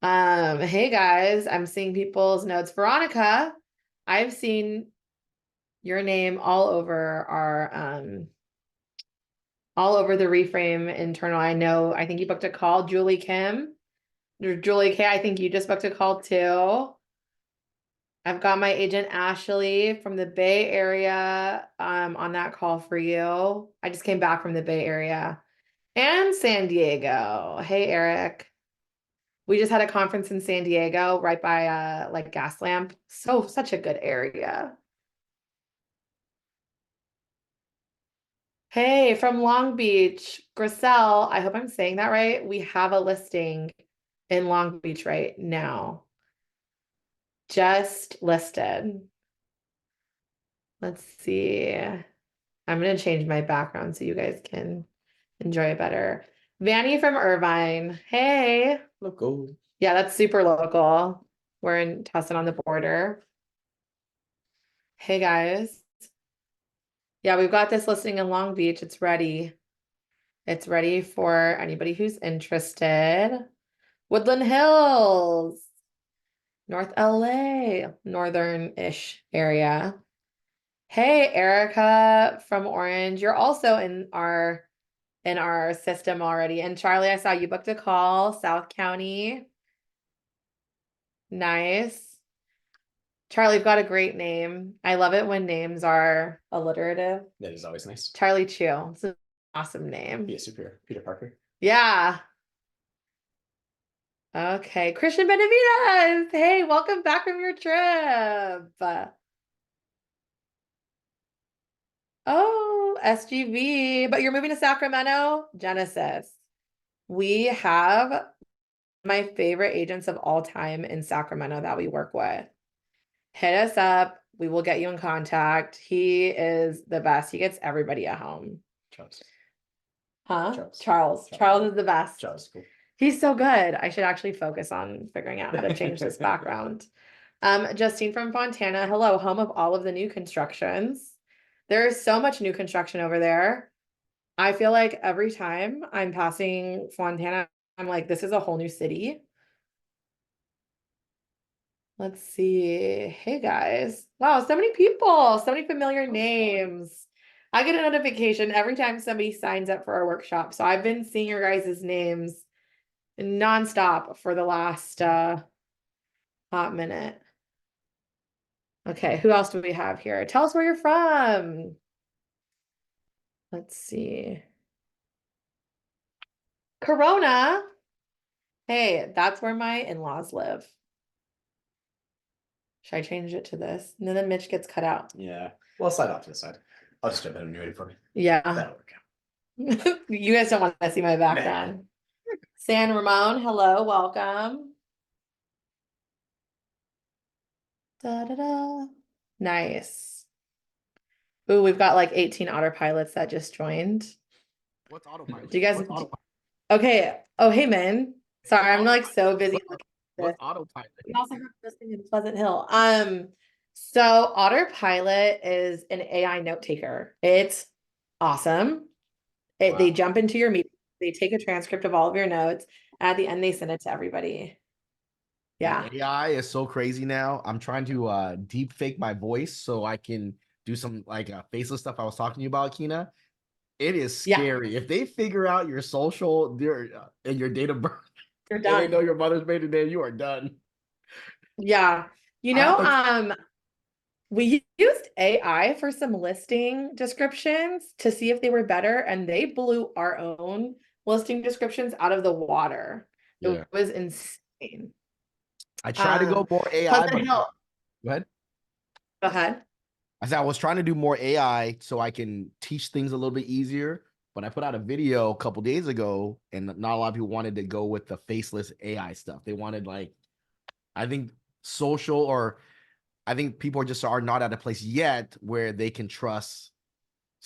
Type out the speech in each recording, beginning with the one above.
Hey guys, I'm seeing people's notes. Veronica, I've seen your name all over the Reframe internal. I think you booked a call. Julie Kim, or Julie K, I think you just booked a call too. I've got my agent Ashley from the Bay Area on that call for you. I just came back from the Bay Area and San Diego. Hey Eric. We just had a conference in San Diego right by like Gaslamp. Such a good area. Hey, from Long Beach, Griselle, I hope I'm saying that right. We have a listing in Long Beach right now. Just listed. Let's see. I'm going to change my background so you guys can enjoy it better. Vanny from Irvine. Hey. Local. Yeah, that's super local. We're in Tustin on the border. Hey guys. Yeah, we've got this listing in Long Beach. It's ready. It's ready for anybody who's interested. Woodland Hills, North LA, northern-ish area. Hey, Erica from Orange. You're also in our system already. And Charlie, I saw you booked a call, South County. Nice. Charlie, you've got a great name. I love it when names are alliterative. That is always nice. Charlie Chu. It's an awesome name. Yeah, super. Peter Parker. Yeah. Okay. Christian Benavides. Hey, welcome back from your trip. Oh, SGV. But you're moving to Sacramento? Genesis. We have my favorite agents of all time in Sacramento that we work with. Hit us up. We will get you in contact. He is the best. He gets everybody at home. Charles. Huh? Charles. Charles is the best. Charles, cool. He's so good. I should actually focus on figuring out how to change this background. Justine from Fontana. Hello, home of all of the new constructions. There is so much new construction over there. I feel like every time I'm passing Fontana, I'm like, this is a whole new city. Let's see. Hey guys. Wow, so many people, so many familiar names. I get a notification every time somebody signs up for our workshop. So I've been seeing your guys' names nonstop for the last hot minute. Okay, who else do we have here? Tell us where you're from. Let's see. Corona. Hey, that's where my in-laws live. Should I change it to this? And then Mitch gets cut out. Yeah. Well, slide off to the side. I'll just jump in and ready for me. Yeah. That'll work out. You guys don't want to see my background. Nah. San Ramon, hello, welcome. Da-da-da. Nice. Ooh, we've got like 18 autopilots that just joined. What's autopilot? Do you guys okay? Oh, hey man. Sorry, I'm like so busy looking at What's this. autopilot? We also have this thing in Pleasant Hill. So autopilot is an AI note taker. It's awesome. They jump into your meeting, they take a transcript of all of your notes. At the end, they send it to everybody. Yeah. The AI is so crazy now. I'm trying to deep fake my voice so I can do some like faceless stuff I was talking to you about, Kina. It is scary. Yeah. If they figure out your social and your date of birth, you're done. And they know your mother's maiden name, you are done. Yeah. You know, we used AI for some listing descriptions to see if they were better, and they blew our own listing descriptions out of the water. Yeah. It was insane. I try to go more AI. But go ahead. Go ahead. I said I was trying to do more AI so I can teach things a little bit easier. But I put out a video a couple days ago, and not a lot of people wanted to go with the faceless AI stuff. They wanted I think social, or I think people are not at a place yet where they can trust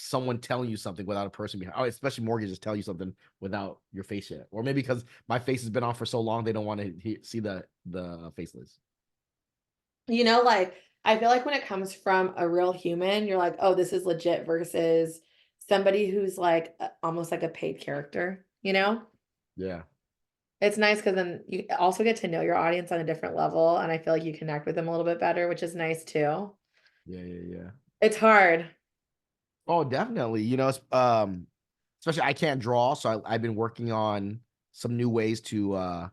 someone telling you something without a person behind. Especially mortgages tell you something without your face yet, or maybe because my face has been on for so long, they don't want to see the faceless. You know, like I feel like when it comes from a real human, you're like, oh, this is legit, versus somebody who's like almost like a paid character, you know? Yeah. It's nice because then you also get to know your audience on a different level, and I feel like you connect with them a little bit better, which is nice too. Yeah. It's hard. Oh, definitely. You know, especially I can't draw, so I've been working on some new ways to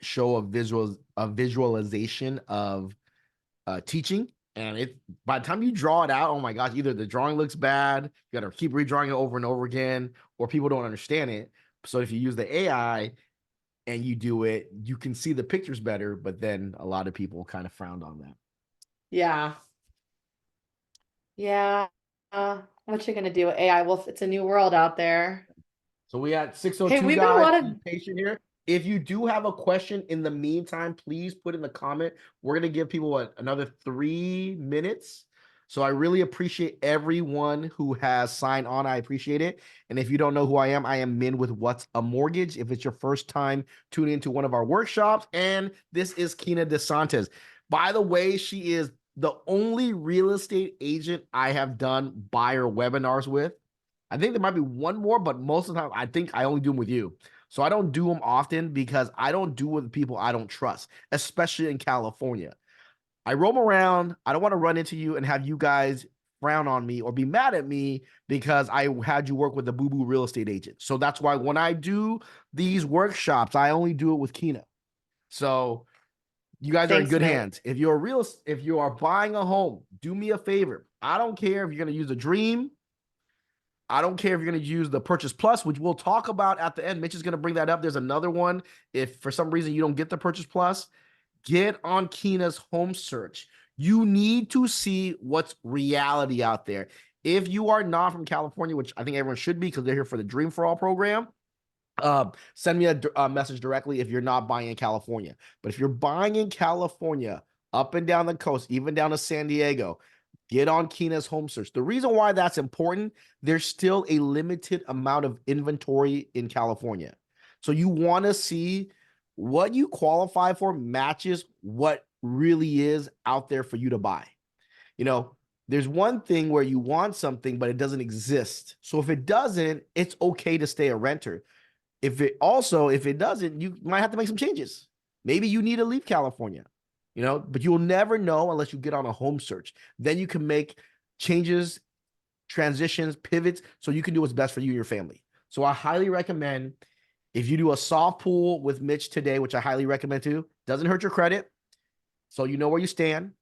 show a visualization of teaching. And it by the time you draw it out, oh my gosh, either the drawing looks bad, you got to keep redrawing it over and over again, or people don't understand it. So if you use the AI and you do it, you can see the pictures better, but then a lot of people kind of frowned on that. Yeah. Yeah. What you gonna do with AI? Well, it's a new world out there. So we got Hey, 602 we've got a guys. lot of Be patient here. If you do have a question in the meantime, please put in the comment. We're gonna give people another 3 minutes. So I really appreciate everyone who has signed on. I appreciate it. And if you don't know who I am Min with What's a Mortgage. If it's your first time tuning into one of our workshops, and this is Kina Santis. By the way, she is the only real estate agent I have done buyer webinars with. I think there might be one more, but most of the time, I think I only do them with you. So I don't do them often because I don't do with people I don't trust, especially in California. I roam around. I don't want to run into you and have you guys frown on me or be mad at me because I had you work with a boo-boo real estate agent. So that's why when I do these workshops, I only do it with Kina. So you guys are in thanks, good mate. hands. If you are buying a home, do me a favor. I don't care if you're going to use a dream. I don't care if you're going to use the Purchase Plus, which we'll talk about at the end. Mitch is going to bring that up. There's another one. If for some reason you don't get the Purchase Plus, get on Kina's home search. You need to see what's reality out there. If you are not from California, which I think everyone should be because they're here for the Dream for All program, send me a message directly if you're not buying in California. But if you're buying in California, up and down the coast, even down to San Diego, get on Kina's home search. The reason why that's important, there's still a limited amount of inventory in California. So you want to see what you qualify for matches what really is out there for you to buy. You know, there's one thing where you want something, but it doesn't exist. So if it doesn't, it's okay to stay a renter. If it doesn't, you might have to make some changes. Maybe you need to leave California, but you'll never know unless you get on a home search. Then you can make changes, transitions, pivots, so you can do what's best for you and your family. So I highly recommend if you do a soft pool with Mitch today, which I highly recommend too, doesn't hurt your credit. So you know where you stand.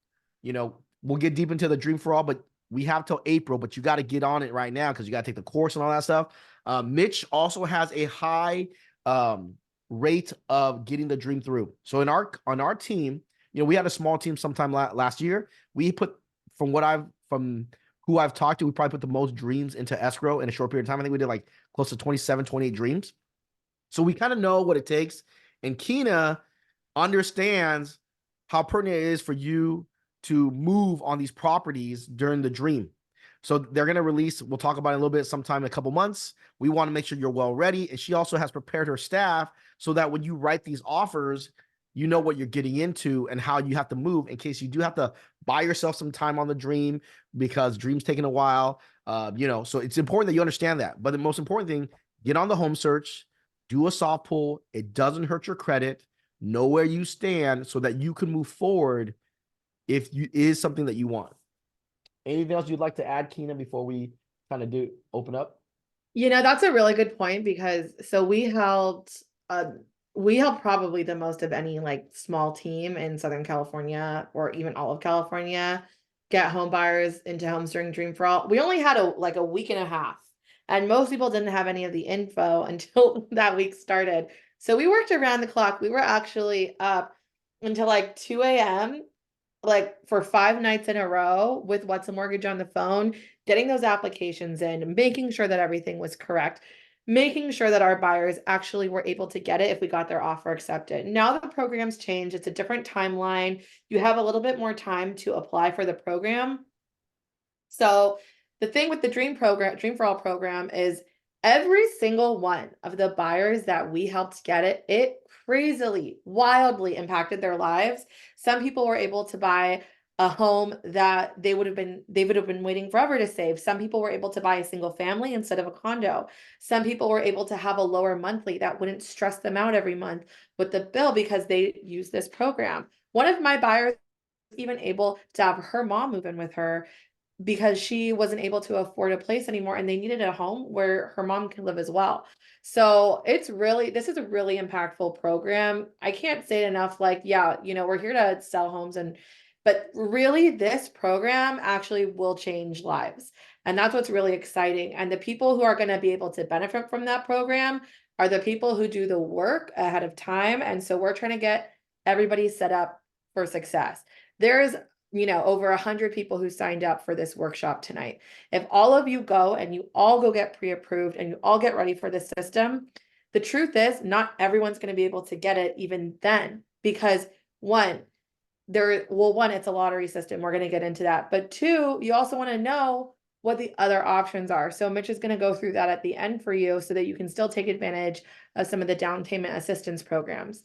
We'll get deep into the Dream for All, but we have till April, but you got to get on it right now because you got to take the course and all that stuff. Mitch also has a high rate of getting the dream through. So on our team, we had a small team sometime last year. We put from who I've talked to, we probably put the most dreams into escrow in a short period of time. I think we did like close to 27, 28 dreams. So we kind of know what it takes. And Kina understands how pertinent it is for you to move on these properties during the dream. So they're going to release, we'll talk about it a little bit sometime in a couple months. We want to make sure you're well ready. And she also has prepared her staff so that when you write these offers, you know what you're getting into and how you have to move in case you do have to buy yourself some time on the dream because dream's taking a while. So it's important that you understand that. But the most important thing, get on the home search, do a soft pull. It doesn't hurt your credit. Know where you stand so that you can move forward if you is something that you want. Anything else you'd like to add, Kina, before we kind of open up? That's a really good point because so we helped probably the most of any like small team in Southern California or even all of California get home buyers into homes during Dream for All. We only had a week and a half, and most people didn't have any of the info until that week started. So we worked around the clock. We were actually up until like 2 a.m. like for 5 nights in a row with What's a Mortgage on the phone, getting those applications in, making sure that everything was correct, making sure that our buyers actually were able to get it if we got their offer accepted. Now the program's changed. It's a different timeline. You have a little bit more time to apply for the program. So the thing with the Dream for All program is every single one of the buyers that we helped get it crazily, wildly impacted their lives. Some people were able to buy a home that they would have been waiting forever to save. Some people were able to buy a single family instead of a condo. Some people were able to have a lower monthly that wouldn't stress them out every month with the bill because they use this program. One of my buyers even able to have her mom move in with her because she wasn't able to afford a place anymore and they needed a home where her mom can live as well. So this is a really impactful program. I can't say it enough. Like, yeah, we're here to sell homes but really this program actually will change lives. And that's what's really exciting. And the people who are going to be able to benefit from that program are the people who do the work ahead of time. And so we're trying to get everybody set up for success. There's over 100 people who signed up for this workshop tonight. If all of you go and you all go get pre-approved and you all get ready for the system, the truth is not everyone's going to be able to get it even then because one, it's a lottery system. We're going to get into that. But two, you also want to know what the other options are. So Mitch is going to go through that at the end for you so that you can still take advantage of some of the down payment assistance programs.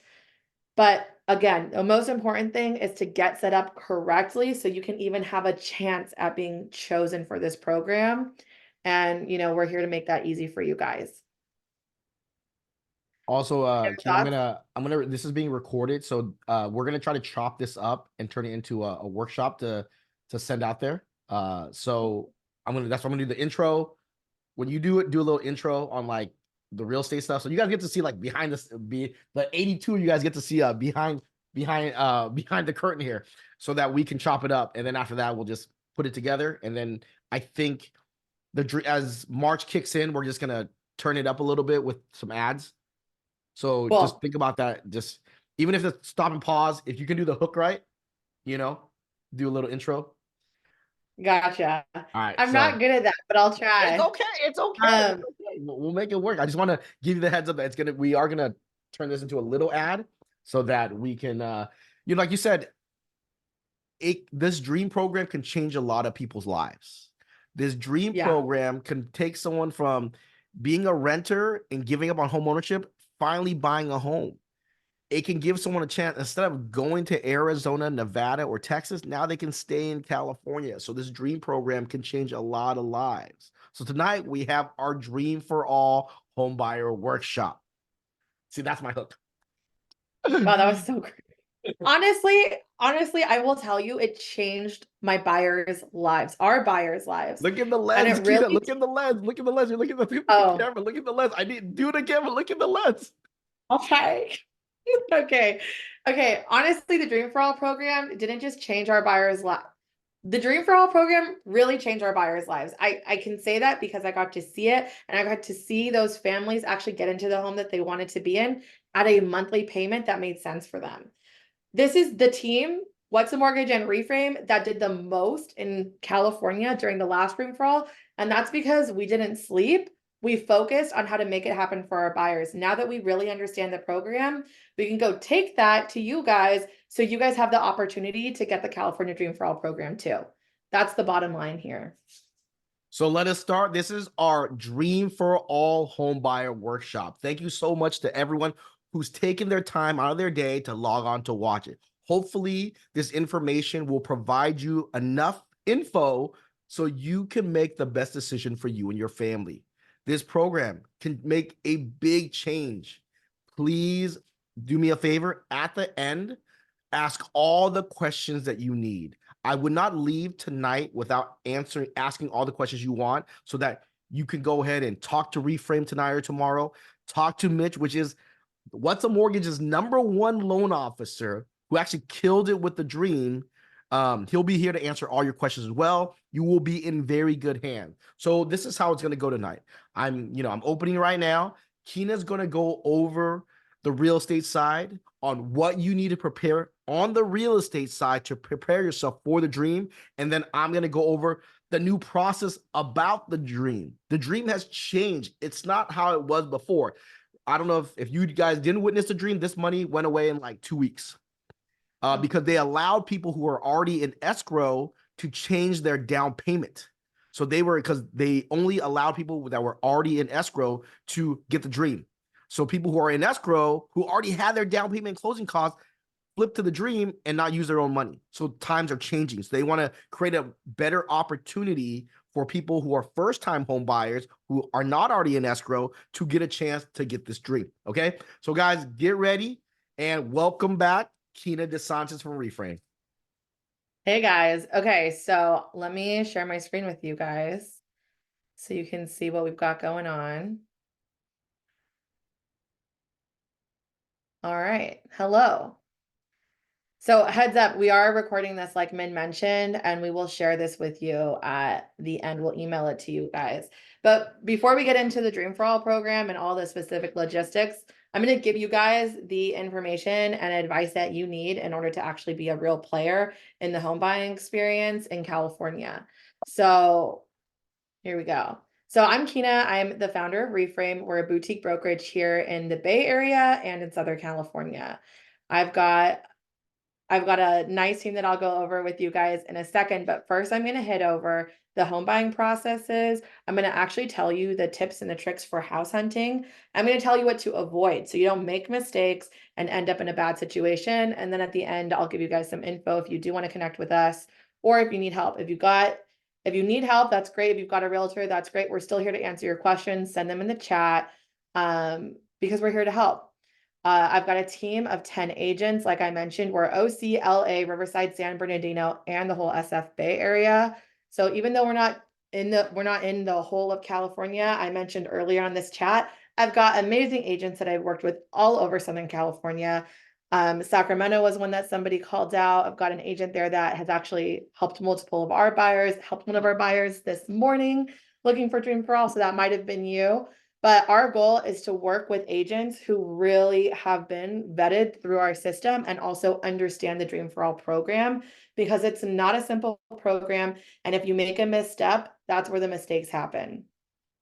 But again, the most important thing is to get set up correctly so you can even have a chance at being chosen for this program. And, we're here to make that easy for you guys. Also, Your Kina, thoughts? this is being recorded, so we're gonna try to chop this up and turn it into a workshop to send out there. So that's what I'm gonna do the intro. When you do it, do a little intro on like the real estate stuff. So you guys get to see like behind this, the 82. You guys get to see behind the curtain here, so that we can chop it up, and then after that we'll just put it together. And then I think as March kicks in, we're just gonna turn it up a little bit with some ads. So Cool. just think about that. Just even if it's stop and pause, if you can do the hook right, do a little intro. Gotcha. All right. I'm not good at that, but I'll try. It's okay. It's okay. We'll make it work. I just want to give you the heads up that we are gonna turn this into a little ad so that we can like you said, this dream program can change a lot of people's lives. This dream program can take someone from being a renter and giving up on home ownership, finally buying a home. It can give someone a chance, instead of going to Arizona, Nevada, or Texas, now they can stay in California. So this dream program can change a lot of lives. So tonight we have our Dream for All Home Buyer Workshop. See, that's my hook. Wow, that was so great. Honestly, I will tell you, it changed my buyers' lives, our buyers' lives. Look at the lens, and it really, look at the lens. Look at the lens. You're looking at the camera. Look at the lens. I need to do it again, but look at the lens. Okay. Okay. Honestly, the Dream for All program didn't just change our buyers' lives. The Dream for All program really changed our buyers' lives. I can say that because I got to see it and I got to see those families actually get into the home that they wanted to be in at a monthly payment that made sense for them. This is the team, What's a Mortgage and Reframe, that did the most in California during the last Dream for All. And that's because we didn't sleep. We focused on how to make it happen for our buyers. Now that we really understand the program, we can go take that to you guys so you guys have the opportunity to get the California Dream for All program too. That's the bottom line here. So let us start. This is our Dream for All Home Buyer Workshop. Thank you so much to everyone who's taken their time out of their day to log on to watch it. Hopefully, this information will provide you enough info so you can make the best decision for you and your family. This program can make a big change. Please do me a favor. At the end, ask all the questions that you need. I would not leave tonight without asking all the questions you want, so that you can go ahead and talk to Reframe tonight or tomorrow. Talk to Mitch, which is What's a Mortgage's #1 loan officer, who actually killed it with the dream. He'll be here to answer all your questions as well. You will be in very good hands. So this is how it's going to go tonight. I'm opening right now. Kina's going to go over the real estate side on what you need to prepare on the real estate side to prepare yourself for the dream. And then I'm going to go over the new process about the dream. The dream has changed. It's not how it was before. I don't know if you guys didn't witness the dream. This money went away in like 2 weeks because they allowed people who are already in escrow to change their down payment. So because they only allowed people that were already in escrow to get the dream. So people who are in escrow, who already had their down payment and closing costs, flip to the dream and not use their own money. So times are changing. So they want to create a better opportunity for people who are first-time home buyers who are not already in escrow to get a chance to get this dream. Okay. So guys, get ready and welcome back Kina Santis from Reframe. Hey guys. Okay, so let me share my screen with you guys so you can see what we've got going on. All right. Hello. So heads up, we are recording this like Min mentioned, and we will share this with you at the end. We'll email it to you guys. But before we get into the Dream for All program and all the specific logistics, I'm going to give you guys the information and advice that you need in order to actually be a real player in the home buying experience in California. So here we go. So I'm Kina. I'm the founder of Reframe. We're a boutique brokerage here in the Bay Area and in Southern California. I've got a nice team that I'll go over with you guys in a second, but first I'm going to hit over the home buying processes. I'm going to actually tell you the tips and the tricks for house hunting. I'm going to tell you what to avoid so you don't make mistakes and end up in a bad situation. And then at the end, I'll give you guys some info if you do want to connect with us or if you need help. If you need help, that's great. If you've got a realtor, that's great. We're still here to answer your questions. Send them in the chat because we're here to help. I've got a team of 10 agents. Like I mentioned, we're OC, LA, Riverside, San Bernardino, and the whole SF Bay area. So even though we're not in the whole of California, I mentioned earlier on this chat, I've got amazing agents that I've worked with all over Southern California. Sacramento was one that somebody called out. I've got an agent there that has actually helped multiple of our buyers, helped one of our buyers this morning looking for Dream for All. So that might have been you. But our goal is to work with agents who really have been vetted through our system and also understand the Dream for All program because it's not a simple program. And if you make a misstep, that's where the mistakes happen.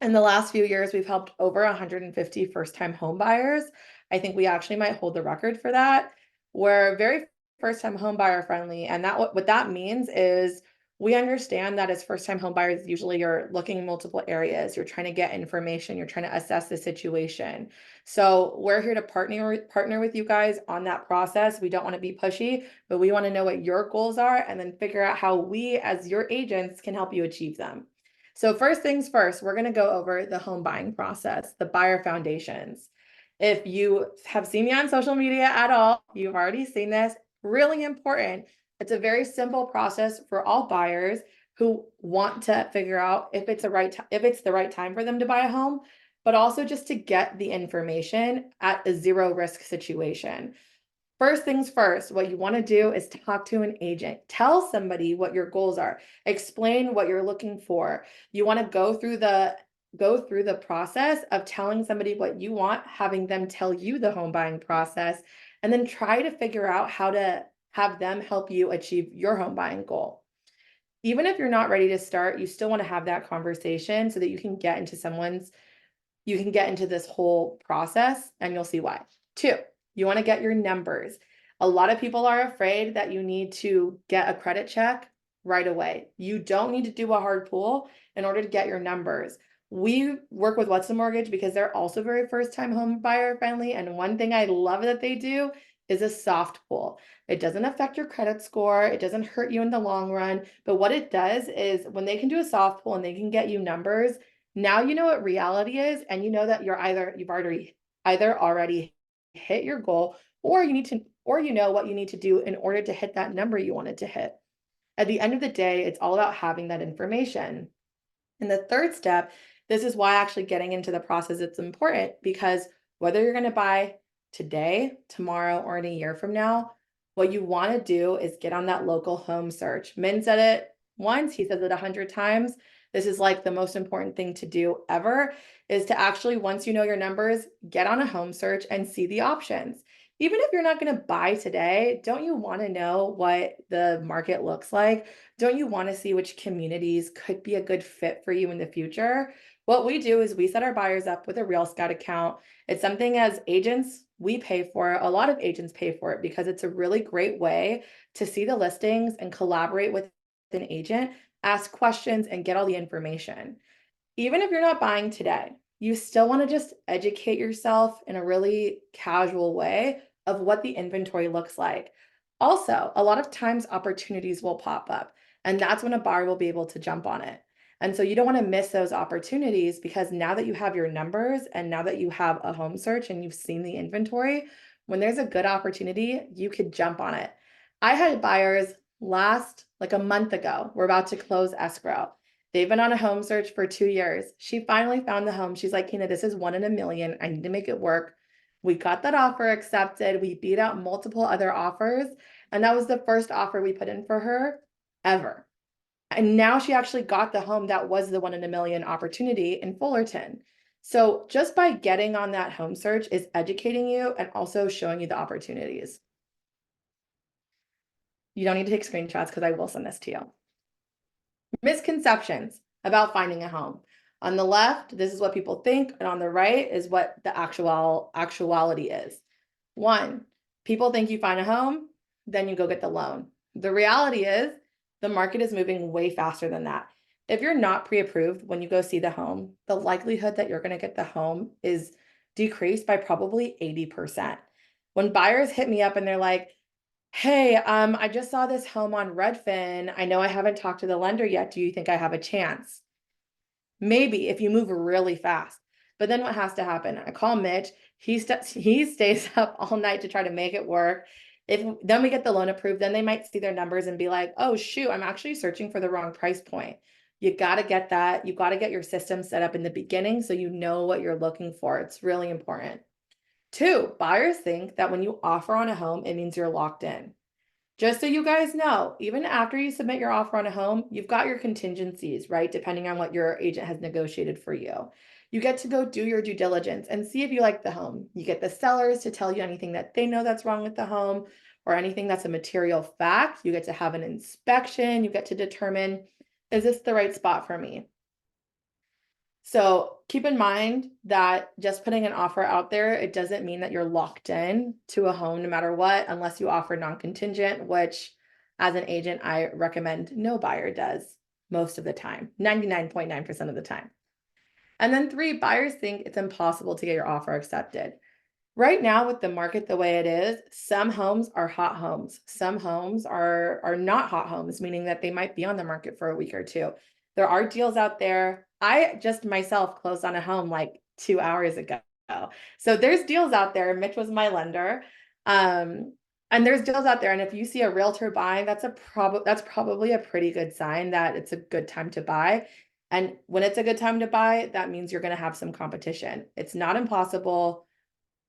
In the last few years, we've helped over 150 first-time home buyers. I think we actually might hold the record for that. We're very first-time home buyer friendly. And what that means is we understand that as first-time home buyers, usually you're looking in multiple areas, you're trying to get information, you're trying to assess the situation. So we're here to partner with you guys on that process. We don't want to be pushy, but we want to know what your goals are and then figure out how we as your agents can help you achieve them. So first things first, we're going to go over the home buying process, the buyer foundations. If you have seen me on social media at all, you've already seen this, really important. It's a very simple process for all buyers who want to figure out if it's the right time for them to buy a home, but also just to get the information at a zero risk situation. First things first, what you want to do is talk to an agent. Tell somebody what your goals are. Explain what you're looking for. You want to go through the process of telling somebody what you want, having them tell you the home buying process, and then try to figure out how to have them help you achieve your home buying goal. Even if you're not ready to start, you still want to have that conversation so that you can get into this whole process, and you'll see why. 2, you want to get your numbers. A lot of people are afraid that you need to get a credit check right away. You don't need to do a hard pull in order to get your numbers. We work with What's the Mortgage because they're also very first-time home buyer friendly. And one thing I love that they do is a soft pull. It doesn't affect your credit score. It doesn't hurt you in the long run. But what it does is when they can do a soft pull and they can get you numbers, now you know what reality is, and you know that you've already hit your goal, or you know what you need to do in order to hit that number you wanted to hit. At the end of the day, it's all about having that information. And the third step, this is why actually getting into the process it's important, because whether you're going to buy today, tomorrow, or in a year from now, what you want to do is get on that local home search. Min said it once, he says it 100 times. This is like the most important thing to do ever, is to actually, once you know your numbers, get on a home search and see the options. Even if you're not going to buy today, don't you want to know what the market looks like? Don't you want to see which communities could be a good fit for you in the future? What we do is we set our buyers up with a Real Scout account. It's something as agents we pay for. A lot of agents pay for it because it's a really great way to see the listings and collaborate with an agent, ask questions, and get all the information. Even if you're not buying today, you still want to just educate yourself in a really casual way of what the inventory looks like. Also, a lot of times opportunities will pop up, and that's when a buyer will be able to jump on it. And so you don't want to miss those opportunities, because now that you have your numbers and now that you have a home search and you've seen the inventory, when there's a good opportunity, you could jump on it. I had buyers like a month ago. We're about to close escrow. They've been on a home search for 2 years. She finally found the home. She's like, Kina, this is 1 in a million. I need to make it work. We got that offer accepted. We beat out multiple other offers. And that was the first offer we put in for her ever. And now she actually got the home that was the 1 in a million opportunity in Fullerton. So just by getting on that home search is educating you and also showing you the opportunities. You don't need to take screenshots because I will send this to you. Misconceptions about finding a home. On the left, this is what people think, and on the right is what the actuality is. 1, people think you find a home, then you go get the loan. The reality is the market is moving way faster than that. If you're not pre-approved when you go see the home, the likelihood that you're going to get the home is decreased by probably 80%. When buyers hit me up and they're like, hey, I just saw this home on Redfin. I know I haven't talked to the lender yet. Do you think I have a chance? Maybe if you move really fast. But then what has to happen? I call Mitch. He stays up all night to try to make it work. Then we get the loan approved, then they might see their numbers and be like, oh shoot, I'm actually searching for the wrong price point. You got to get that. You got to get your system set up in the beginning so you know what you're looking for. It's really important. 2, buyers think that when you offer on a home, it means you're locked in. Just so you guys know, even after you submit your offer on a home, you've got your contingencies, right? Depending on what your agent has negotiated for you. You get to go do your due diligence and see if you like the home. You get the sellers to tell you anything that they know that's wrong with the home or anything that's a material fact. You get to have an inspection. You get to determine, is this the right spot for me? So keep in mind that just putting an offer out there, it doesn't mean that you're locked in to a home no matter what, unless you offer non-contingent, which as an agent, I recommend no buyer does most of the time, 99.9% of the time. And then 3, buyers think it's impossible to get your offer accepted. Right now, with the market the way it is, some homes are hot homes. Some homes are not hot homes, meaning that they might be on the market for a week or 2. There are deals out there. I just myself closed on a home like 2 hours ago. So there's deals out there. Mitch was my lender. And there's deals out there. And if you see a realtor buying, that's probably a pretty good sign that it's a good time to buy. And when it's a good time to buy, that means you're going to have some competition. It's not impossible.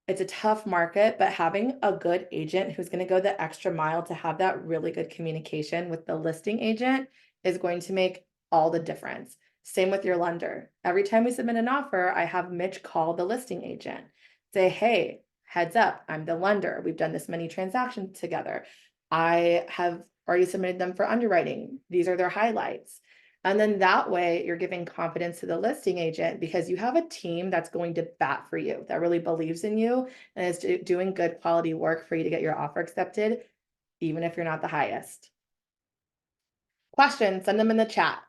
It's a tough market, but having a good agent who's going to go the extra mile to have that really good communication with the listing agent is going to make all the difference. Same with your lender. Every time we submit an offer, I have Mitch call the listing agent. Say, hey, heads up, I'm the lender. We've done this many transactions together. I have already submitted them for underwriting. These are their highlights. And then that way you're giving confidence to the listing agent because you have a team that's going to bat for you, that really believes in you and is doing good quality work for you to get your offer accepted, even if you're not the highest. Questions, send them in the chat.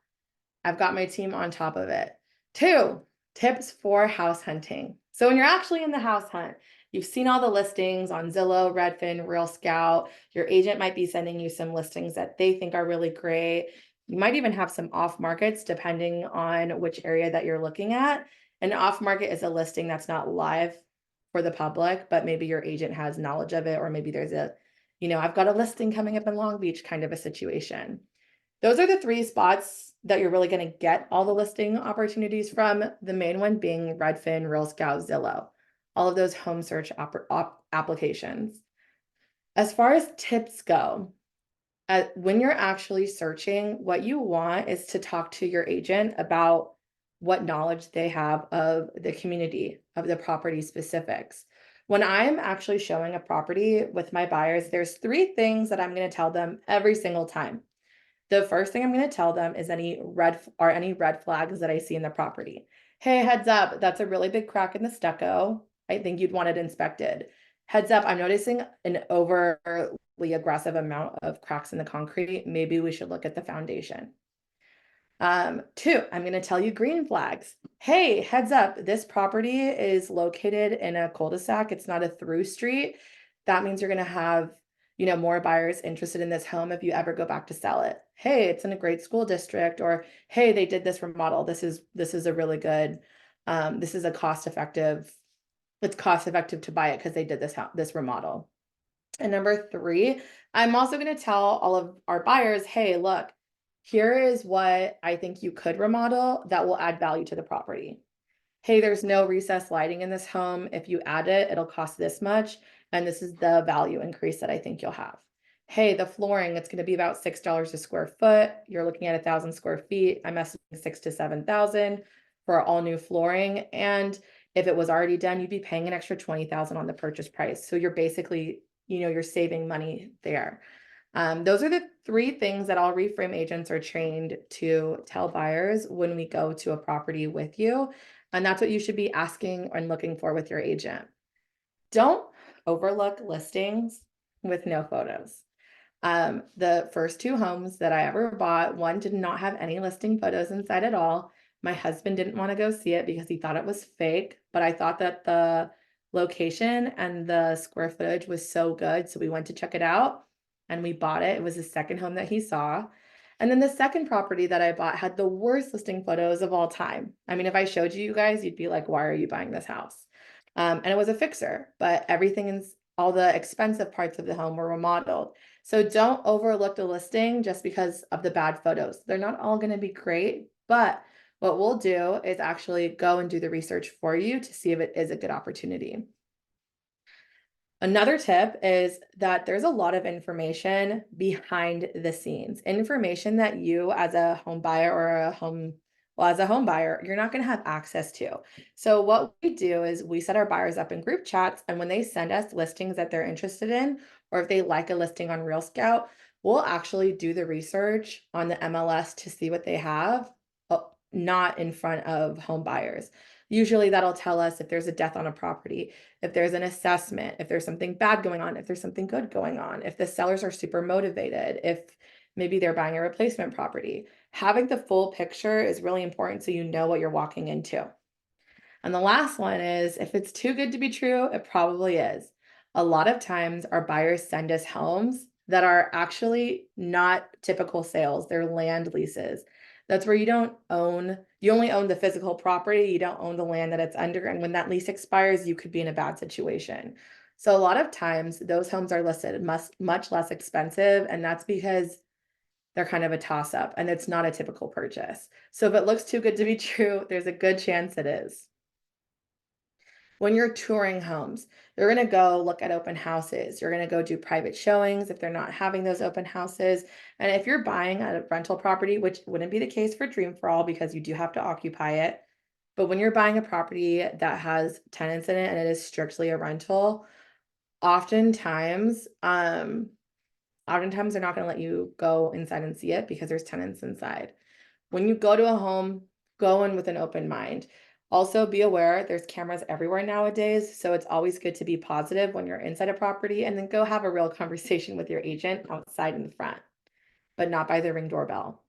I've got my team on top of it. 2, tips for house hunting. So when you're actually in the house hunt, you've seen all the listings on Zillow, Redfin, Real Scout. Your agent might be sending you some listings that they think are really great. You might even have some off markets depending on which area that you're looking at. An off market is a listing that's not live for the public, but maybe your agent has knowledge of it, or maybe there's I've got a listing coming up in Long Beach kind of a situation. Those are the 3 spots that you're really going to get all the listing opportunities from. The main one being Redfin, Real Scout, Zillow, all of those home search applications. As far as tips go, when you're actually searching, what you want is to talk to your agent about what knowledge they have of the community, of the property specifics. When I'm actually showing a property with my buyers, there's 3 things that I'm going to tell them every single time. The first thing I'm going to tell them is any red flags that I see in the property. Hey, heads up, that's a really big crack in the stucco. I think you'd want it inspected. Heads up, I'm noticing an overly aggressive amount of cracks in the concrete. Maybe we should look at the foundation. 2, I'm going to tell you green flags. Hey, heads up, this property is located in a cul-de-sac. It's not a through street. that means you're going to have, you know, more buyers interested in this home if you ever go back to sell it. Hey, it's in a great school district, or hey, they did this remodel. This is a really good, this is a it's cost effective to buy it because they did this remodel. And number 3, I'm also going to tell all of our buyers, hey, look, here is what I think you could remodel that will add value to the property. Hey, there's no recessed lighting in this home. If you add it, it'll cost this much. And this is the value increase that I think you'll have. Hey, the flooring, it's going to be about $6 a square foot. You're looking at 1,000 square feet. I'm estimating 6,000 to 7,000 for all new flooring. And if it was already done, you'd be paying an extra 20,000 on the purchase price. So you're basically, you know, you're saving money there. Those are the 3 things that all Reframe agents are trained to tell buyers when we go to a property with you. And that's what you should be asking and looking for with your agent. Don't overlook listings with no photos. The first 2 homes that I ever bought, one did not have any listing photos inside at all. My husband didn't want to go see it because he thought it was fake, but I thought that the location and the square footage was so good. So we went to check it out and we bought it. It was the second home that he saw. And then the second property that I bought had the worst listing photos of all time. I mean, if I showed you guys, you'd be like, why are you buying this house? And it was a fixer, but all the expensive parts of the home were remodeled. So don't overlook the listing just because of the bad photos. They're not all going to be great, but what we'll do is actually go and do the research for you to see if it is a good opportunity. Another tip is that there's a lot of information behind the scenes, information that you as a home buyer or as a home buyer, you're not going to have access to. So what we do is we set our buyers up in group chats, and when they send us listings that they're interested in, or if they like a listing on Real Scout, we'll actually do the research on the MLS to see what they have, not in front of home buyers. Usually that'll tell us if there's a death on a property, if there's an assessment, if there's something bad going on, if there's something good going on, if the sellers are super motivated, if maybe they're buying a replacement property. Having the full picture is really important so you know what you're walking into. And the last one is, if it's too good to be true, it probably is. A lot of times our buyers send us homes that are actually not typical sales, they're land leases. That's where you only own the physical property, you don't own the land that it's under. And when that lease expires, you could be in a bad situation. So a lot of times those homes are listed much less expensive, and that's because they're kind of a toss-up and it's not a typical purchase. So if it looks too good to be true, there's a good chance it is. When you're touring homes, you're going to go look at open houses. You're going to go do private showings if they're not having those open houses. And if you're buying a rental property, which wouldn't be the case for Dream for All because you do have to occupy it, but when you're buying a property that has tenants in it and it is strictly a rental, oftentimes they're not going to let you go inside and see it because there's tenants inside. When you go to a home, go in with an open mind. Also be aware there's cameras everywhere nowadays, so it's always good to be positive when you're inside a property, and then go have a real conversation with your agent outside in the front, but not by the Ring doorbell.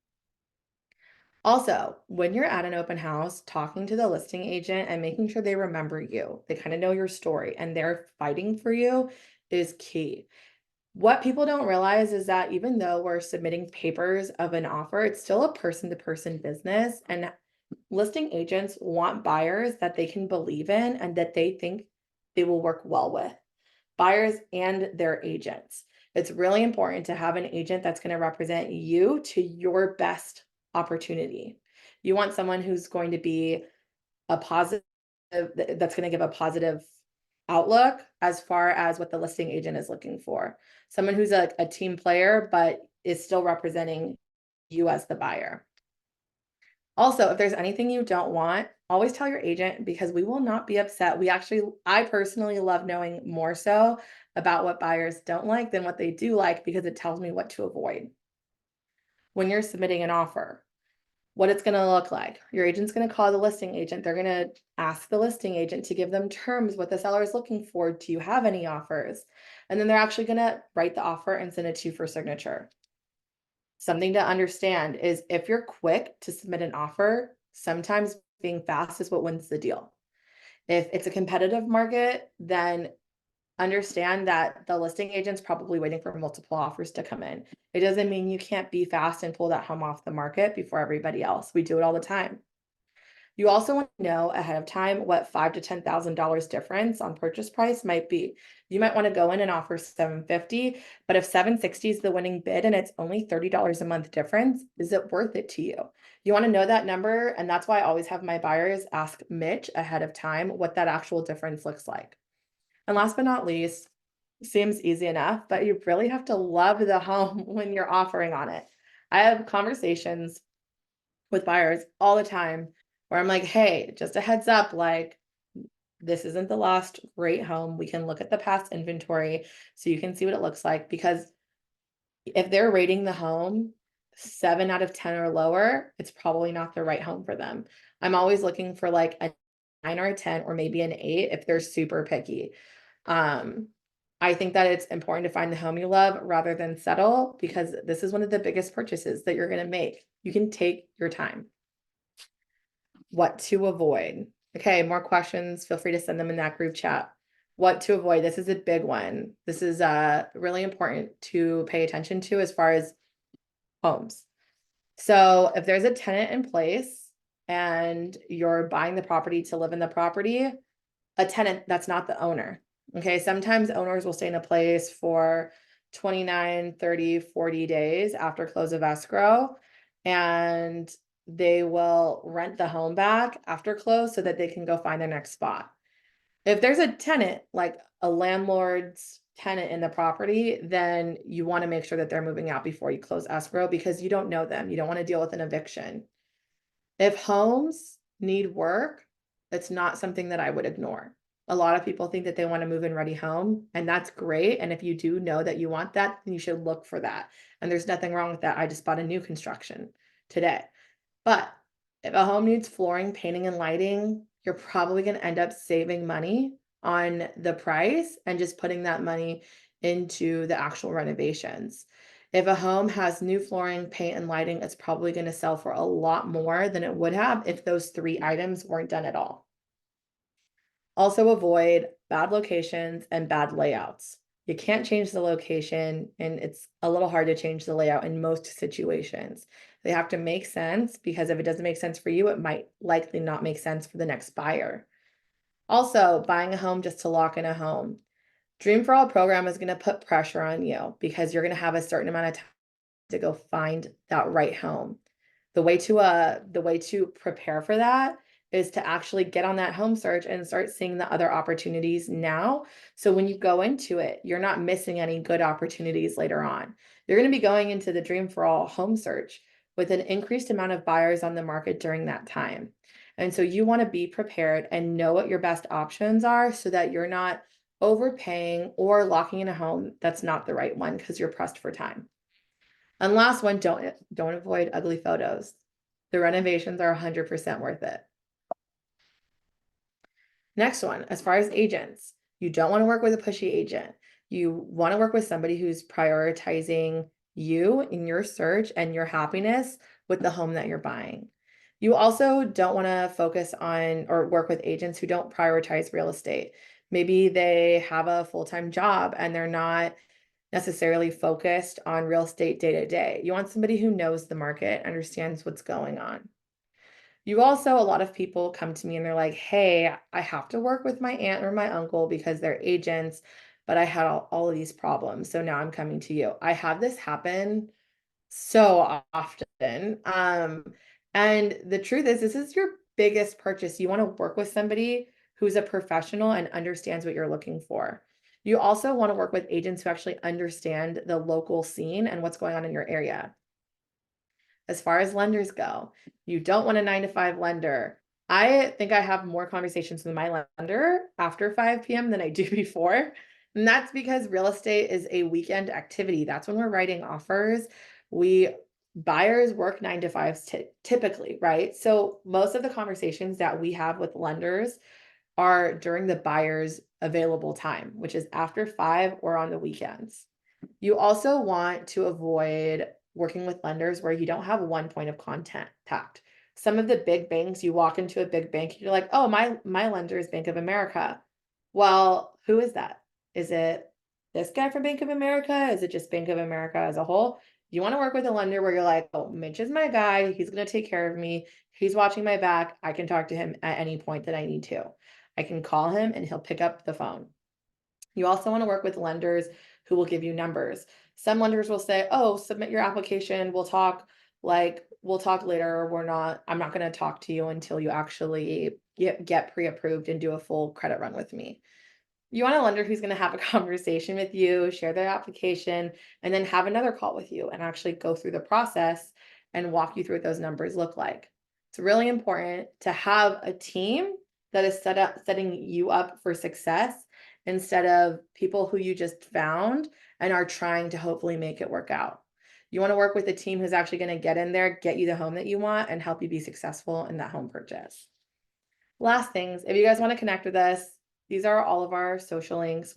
Also, when you're at an open house, talking to the listing agent and making sure they remember you, they kind of know your story and they're fighting for you is key. What people don't realize is that even though we're submitting papers of an offer, it's still a person-to-person business, and listing agents want buyers that they can believe in and that they think they will work well with, buyers and their agents. It's really important to have an agent that's going to represent you to your best opportunity. You want someone who's going to be that's going to give a positive outlook as far as what the listing agent is looking for. Someone who's a team player, but is still representing you as the buyer. Also, if there's anything you don't want, always tell your agent because we will not be upset. I personally love knowing more so about what buyers don't like than what they do like, because it tells me what to avoid. When you're submitting an offer, what it's going to look like. Your agent's going to call the listing agent. They're going to ask the listing agent to give them terms, what the seller is looking for. Do you have any offers? And then they're actually going to write the offer and send it to you for signature. Something to understand is if you're quick to submit an offer, sometimes being fast is what wins the deal. If it's a competitive market, then understand that the listing agent's probably waiting for multiple offers to come in. It doesn't mean you can't be fast and pull that home off the market before everybody else. We do it all the time. You also want to know ahead of time what $5,000 to $10,000 difference on purchase price might be. You might want to go in and offer $750, but if $760 is the winning bid and it's only $30 a month difference, is it worth it to you? You want to know that number, and that's why I always have my buyers ask Mitch ahead of time what that actual difference looks like. And last but not least, seems easy enough, but you really have to love the home when you're offering on it. I have conversations with buyers all the time where I'm like, hey, just a heads up, like, this isn't the last great home. We can look at the past inventory so you can see what it looks like. Because if they're rating the home 7 out of 10 or lower, it's probably not the right home for them. I'm always looking for like a 9 or a 10 or maybe an 8 if they're super picky. I think that it's important to find the home you love rather than settle, because this is one of the biggest purchases that you're going to make. You can take your time. What to avoid? Okay, more questions. Feel free to send them in that group chat. What to avoid? This is a big one. This is really important to pay attention to as far as homes. So if there's a tenant in place and you're buying the property to live in the property, a tenant that's not the owner. Okay, sometimes owners will stay in a place for 29, 30, 40 days after close of escrow, and they will rent the home back after close so that they can go find their next spot. If there's a tenant, like a landlord's tenant in the property, then you want to make sure that they're moving out before you close escrow, because you don't know them. You don't want to deal with an eviction. If homes need work, it's not something that I would ignore. A lot of people think that they want to move in ready home, and that's great. And if you do know that you want that, then you should look for that. And there's nothing wrong with that. I just bought a new construction today. But if a home needs flooring, painting, and lighting, you're probably going to end up saving money on the price and just putting that money into the actual renovations. If a home has new flooring, paint, and lighting, it's probably going to sell for a lot more than it would have if those 3 items weren't done at all. Also avoid bad locations and bad layouts. You can't change the location, and it's a little hard to change the layout in most situations. They have to make sense, because if it doesn't make sense for you, it might likely not make sense for the next buyer. Also, buying a home just to lock in a home. Dream for All program is going to put pressure on you because you're going to have a certain amount of time to go find that right home. The way to prepare for that is to actually get on that home search and start seeing the other opportunities now. So when you go into it, you're not missing any good opportunities later on. You're going to be going into the Dream for All home search with an increased amount of buyers on the market during that time. And so you want to be prepared and know what your best options are so that you're not overpaying or locking in a home that's not the right one because you're pressed for time. And last one, don't avoid ugly photos. The renovations are 100% worth it. Next one, as far as agents, you don't want to work with a pushy agent. You want to work with somebody who's prioritizing you in your search and your happiness with the home that you're buying. You also don't want to focus on or work with agents who don't prioritize real estate. Maybe they have a full-time job and they're not necessarily focused on real estate day to day. You want somebody who knows the market, understands what's going on. You also, a lot of people come to me and they're like, hey, I have to work with my aunt or my uncle because they're agents, but I had all of these problems. So now I'm coming to you. I have this happen so often. And the truth is, this is your biggest purchase. You want to work with somebody who's a professional and understands what you're looking for. You also want to work with agents who actually understand the local scene and what's going on in your area. As far as lenders go, you don't want a 9-to-5 lender. I think I have more conversations with my lender after 5 p.m. than I do before. And that's because real estate is a weekend activity. That's when we're writing offers. Buyers work 9 to 5s typically, right? So most of the conversations that we have with lenders are during the buyer's available time, which is after 5 or on the weekends. You also want to avoid working with lenders where you don't have one point of contact. Some of the big banks, you walk into a big bank, you're like, oh, my lender is Bank of America. Well, who is that? Is it this guy from Bank of America? Is it just Bank of America as a whole? You want to work with a lender where you're like, oh, Mitch is my guy. He's going to take care of me. He's watching my back. I can talk to him at any point that I need to. I can call him and he'll pick up the phone. You also want to work with lenders who will give you numbers. Some lenders will say, oh, submit your application. We'll talk later. I'm not going to talk to you until you actually get pre-approved and do a full credit run with me. You want a lender who's going to have a conversation with you, share their application, and then have another call with you and actually go through the process and walk you through what those numbers look like. It's really important to have a team that is setting you up for success instead of people who you just found and are trying to hopefully make it work out. You want to work with a team who's actually going to get in there, get you the home that you want, and help you be successful in that home purchase. Last things, if you guys want to connect with us, these are all of our social links.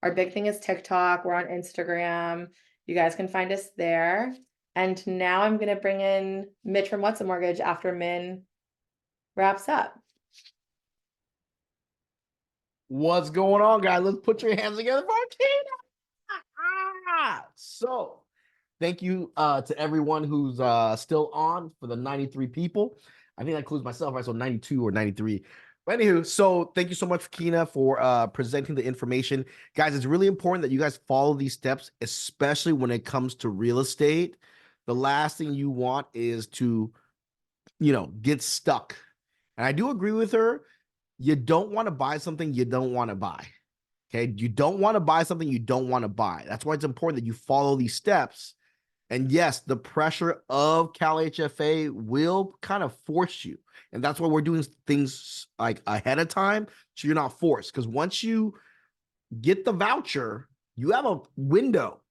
Our big thing is TikTok. We're on Instagram. You guys can find us there. And now I'm going to bring in Mitch from What's a Mortgage after Min wraps up. What's going on, guys? Let's put your hands together for Kina. So, thank you to everyone who's still on for the 93 people. I think that includes myself, right? So 92 or 93. But anywho, so thank you so much, Kina, for presenting the information. Guys, it's really important that you guys follow these steps, especially when it comes to real estate. The last thing you want is to, get stuck. And I do agree with her. You don't want to buy something you don't want to buy. Okay. You don't want to buy something you don't want to buy. That's why it's important that you follow these steps. And yes, the pressure of CalHFA will kind of force you. And that's why we're doing things like ahead of time, so you're not forced. Because once you get the voucher, you have a window.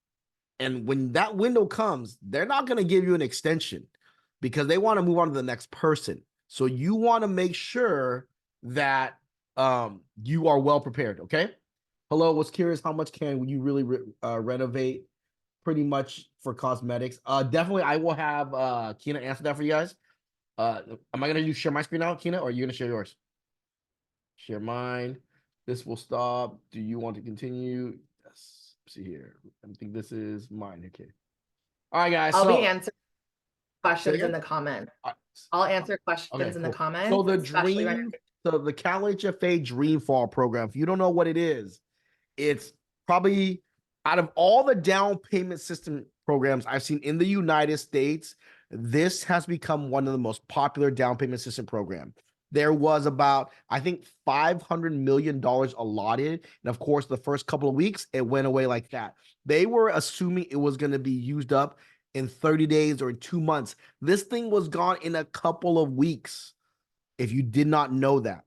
And when that window comes, they're not going to give you an extension because they want to move on to the next person. So you want to make sure that you are well prepared, okay? Hello, was curious, how much can you really renovate? Pretty much for cosmetics. Definitely, I will have Kina answer that for you guys. Am I going to share my screen now, Kina, or are you going to share yours? Share mine. This will stop. Do you want to continue? Yes. Let's see here. I think this is mine. Okay. All right, guys. I'll be answering questions in the comment. Right. I'll answer questions in the comments. So the the CalHFA Dream Fall program, if you don't know what it is, it's probably out of all the down payment system programs I've seen in the United States, this has become one of the most popular down payment system program. There was about, I think, $500 million allotted. And of course, the first couple of weeks, it went away like that. They were assuming it was going to be used up in 30 days or 2 months. This thing was gone in a couple of weeks, if you did not know that.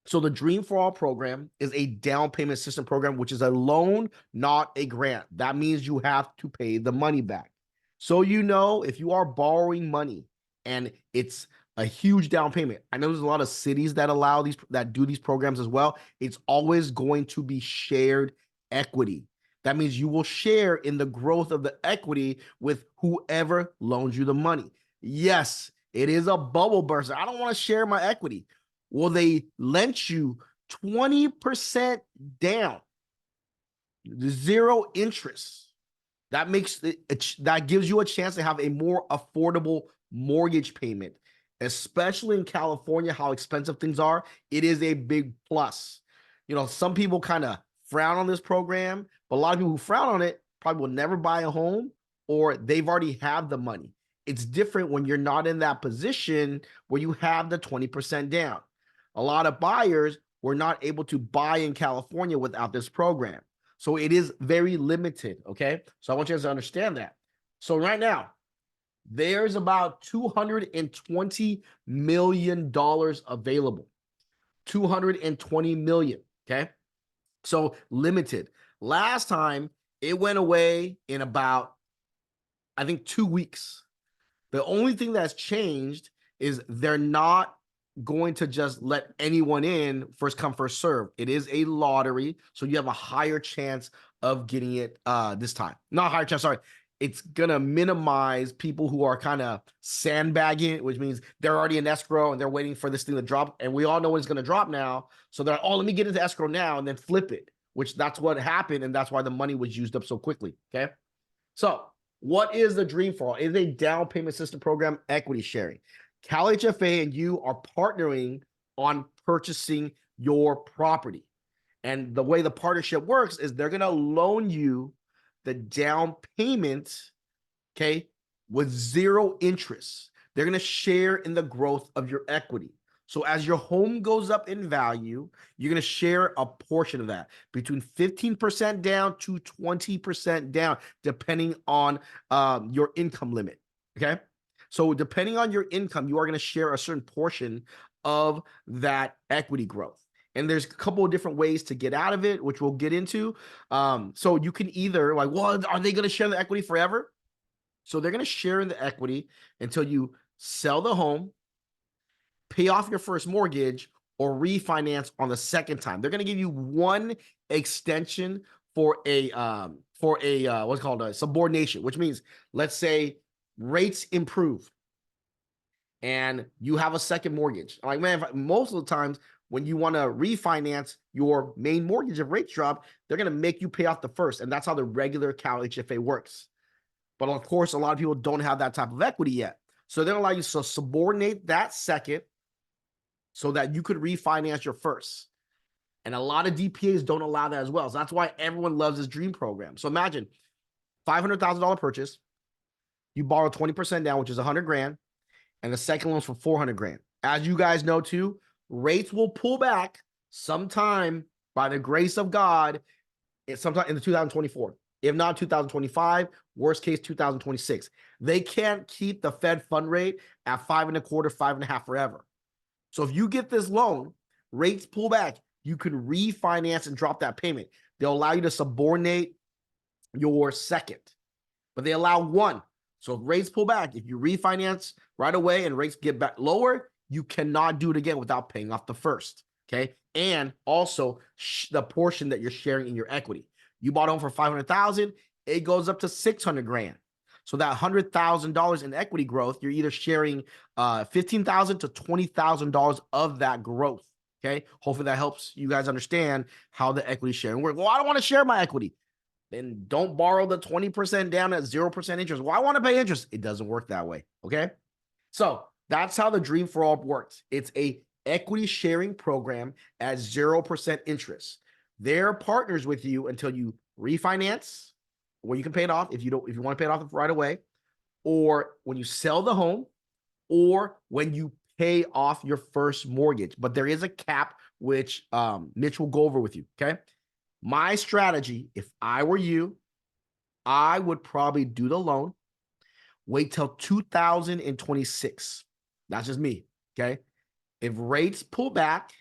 So the Dream for All program is a down payment system program, which is a loan, not a grant. That means you have to pay the money back. So if you are borrowing money and it's a huge down payment, I know there's a lot of cities that do these programs as well. It's always going to be shared equity. That means you will share in the growth of the equity with whoever loans you the money. Yes, it is a bubble burster. I don't want to share my equity. Well, they lent you 20% down, 0 interest. That gives you a chance to have a more affordable mortgage payment, especially in California, how expensive things are. It is a big plus. Some people kind of frown on this program, but a lot of people who frown on it probably will never buy a home, or they've already have the money. It's different when you're not in that position where you have the 20% down. A lot of buyers were not able to buy in California without this program. So it is very limited, okay? So I want you guys to understand that. So right now, there's about $220 million available. 220 million, okay? So limited. Last time, it went away in about, I think, 2 weeks. The only thing that's changed is they're not going to just let anyone in, first come, first serve. It is a lottery, so you have a higher chance of getting it this time. Not a higher chance, sorry. It's going to minimize people who are kind of sandbagging it, which means they're already in escrow and they're waiting for this thing to drop. And we all know when it's going to drop now. So they're like, oh, let me get into escrow now and then flip it. which that's what happened. And that's why the money was used up so quickly. Okay. So what is the Dream for All? It is a down payment system program, equity sharing. CalHFA and you are partnering on purchasing your property. And the way the partnership works is they're going to loan you the down payment, okay, with 0 interest. They're going to share in the growth of your equity. So as your home goes up in value, you're going to share a portion of that, between 15% down to 20% down, depending on your income limit. Okay. So depending on your income, you are going to share a certain portion of that equity growth. And there's a couple of different ways to get out of it, which we'll get into. So you can either like, well, are they going to share the equity forever? So they're going to share in the equity until you sell the home, pay off your first mortgage, or refinance on the second time. They're going to give you one extension for a what's called a subordination, which means, let's say rates improve and you have a second mortgage. Like, man, most of the times when you want to refinance your main mortgage, if rates drop, they're going to make you pay off the first. And that's how the regular CalHFA works. But of course, a lot of people don't have that type of equity yet. So they're going to allow you to subordinate that second so that you could refinance your first. And a lot of DPAs don't allow that as well. So that's why everyone loves this Dream program. So imagine $500,000 purchase. You borrow 20% down, which is 100 grand. And the second loan's for 400 grand. As you guys know too, rates will pull back sometime by the grace of God. It's sometime in the 2024. If not 2025, worst case 2026. They can't keep the Fed fund rate at 5.25%, 5.5% forever. So if you get this loan, rates pull back, you could refinance and drop that payment. They'll allow you to subordinate your second, but they allow one. So if rates pull back, if you refinance right away and rates get back lower, you cannot do it again without paying off the first. Okay. And also the portion that you're sharing in your equity. You bought home for 500,000, it goes up to 600 grand. So that $100,000 in equity growth, you're either sharing $15,000 to $20,000 of that growth. Okay. Hopefully that helps you guys understand how the equity sharing works. Well, I don't want to share my equity. Then don't borrow the 20% down at 0% interest. Well, I want to pay interest. It doesn't work that way. Okay. So that's how the Dream for All works. It's a equity sharing program at 0% interest. They're partners with you until you refinance, where you can pay it off if you want to pay it off right away, or when you sell the home, or when you pay off your first mortgage. But there is a cap, which Mitch will go over with you. Okay. My strategy, if I were you, I would probably do the loan, wait till 2026. That's just me. Okay. If rates pull back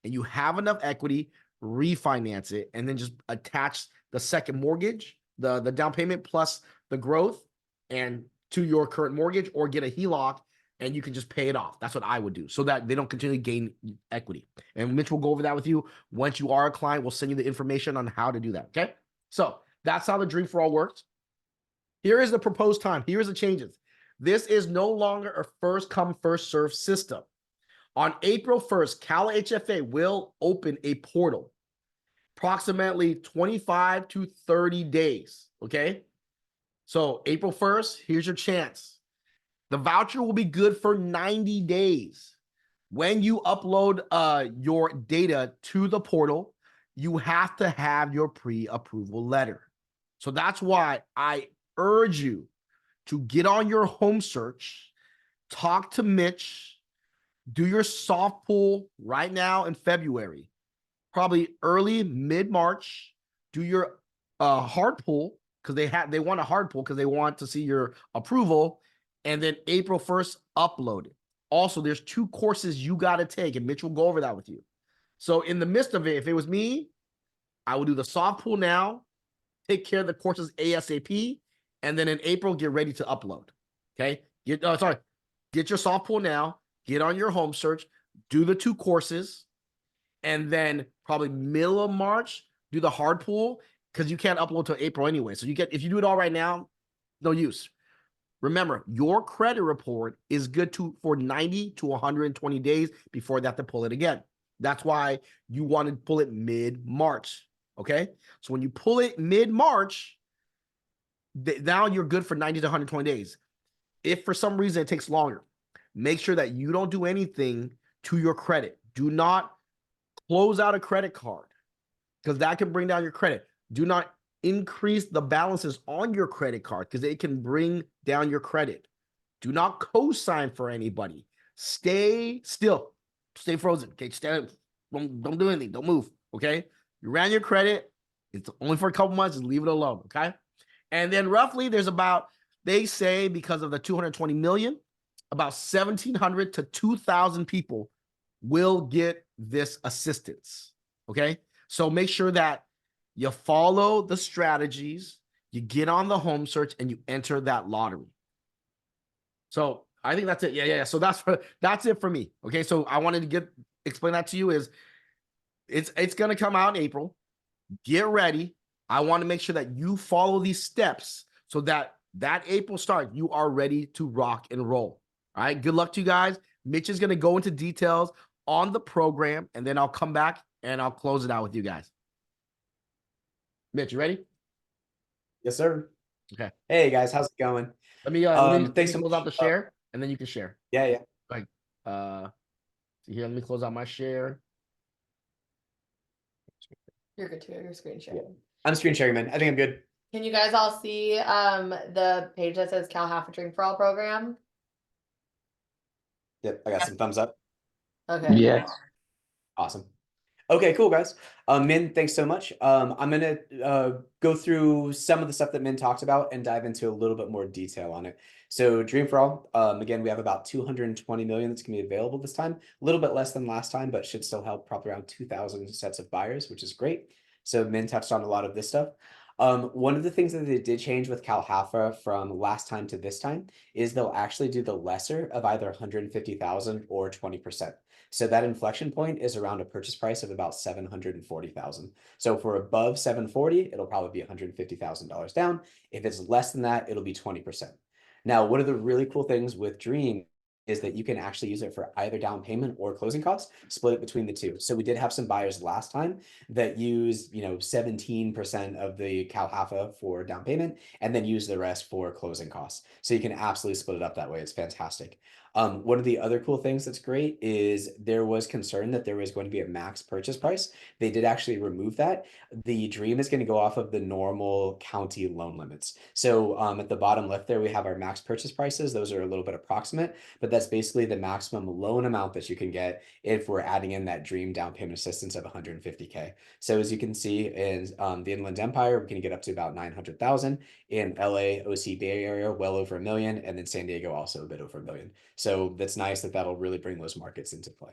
and you have enough equity, refinance it, and then just attach the second mortgage, the down payment plus the growth, and to your current mortgage, or get a HELOC and you can just pay it off. That's what I would do, so that they don't continue to gain equity. And Mitch will go over that with you. Once you are a client, we'll send you the information on how to do that. Okay. So that's how the Dream for All works. Here is the proposed time. Here's the changes. This is no longer a first come, first serve system. On April 1st, CalHFA will open a portal, approximately 25 to 30 days. Okay. So April 1st, here's your chance. The voucher will be good for 90 days. When you upload your data to the portal, you have to have your pre-approval letter. So that's why I urge you to get on your home search, talk to Mitch, do your soft pull right now in February, probably early mid-March, do your hard pull, because they want a hard pull because they want to see your approval. And then April 1st, upload it. Also, there's 2 courses you got to take, and Mitch will go over that with you. So in the midst of it, if it was me, I would do the soft pull now, take care of the courses ASAP, and then in April, get ready to upload. Okay? Get your soft pull now, get on your home search, do the 2 courses, and then probably middle of March, do the hard pull, because you can't upload till April anyway. So if you do it all right now, no use. Remember, your credit report is good for 90 to 120 days before they have to pull it again. That's why you want to pull it mid-March. Okay. So when you pull it mid-March, now you're good for 90 to 120 days. If for some reason it takes longer, make sure that you don't do anything to your credit. Do not close out a credit card because that can bring down your credit. Do not increase the balances on your credit card because it can bring down your credit. Do not co-sign for anybody. Stay still. Stay frozen. Okay. Don't do anything. Don't move. Okay. You ran your credit. It's only for a couple months. Just leave it alone. Okay. And then roughly there's about, they say because of the 220 million, about 1,700 to 2,000 people will get this assistance. Okay. So make sure that you follow the strategies, you get on the home search, and you enter that lottery. So I think that's it. Yeah. So that's it for me. Okay. So I wanted to explain that to you is it's going to come out in April. Get ready. I want to make sure that you follow these steps so that April start, you are ready to rock and roll. All right. Good luck to you guys. Mitch is going to go into details on the program, and then I'll come back and I'll close it out with you guys. Mitch, you ready? Yes, sir. Okay. Hey guys, how's it going? Let me Thanks so close much. out the share, and then you can share. Yeah. Like, so here, let me close out my share. You're good to go. Your screen sharing. Yeah. I'm screen sharing, man. I think I'm good. Can you guys all see the page that says CALHFA Dream for All program? Yep, I got some thumbs up. Okay. Yeah. Awesome. Okay, cool, guys. Min, thanks so much. I'm gonna go through some of the stuff that Min talked about and dive into a little bit more detail on it. So Dream for All, again, we have about 220 million that's gonna be available this time. A little bit less than last time, but should still help probably around 2,000 sets of buyers, which is great. So Min touched on a lot of this stuff. One of the things that they did change with CalHFA from last time to this time is they'll actually do the lesser of either 150,000 or 20%. So that inflection point is around a purchase price of about 740,000. So if we're above 740, it'll probably be $150,000 down. If it's less than that, it'll be 20%. Now, one of the really cool things with Dream is that you can actually use it for either down payment or closing costs, split it between the two. So we did have some buyers last time that used, 17% of the CalHFA for down payment and then use the rest for closing costs. So you can absolutely split it up that way. It's fantastic. One of the other cool things that's great is there was concern that there was going to be a max purchase price. They did actually remove that. The Dream is going to go off of the normal county loan limits. So at the bottom left there, we have our max purchase prices. Those are a little bit approximate, but that's basically the maximum loan amount that you can get if we're adding in that Dream down payment assistance of 150K. So as you can see in the Inland Empire, we can get up to about 900,000. In LA, OC Bay Area, well over $1 million, and then San Diego also a bit over $1 million. So that's nice that that'll really bring those markets into play.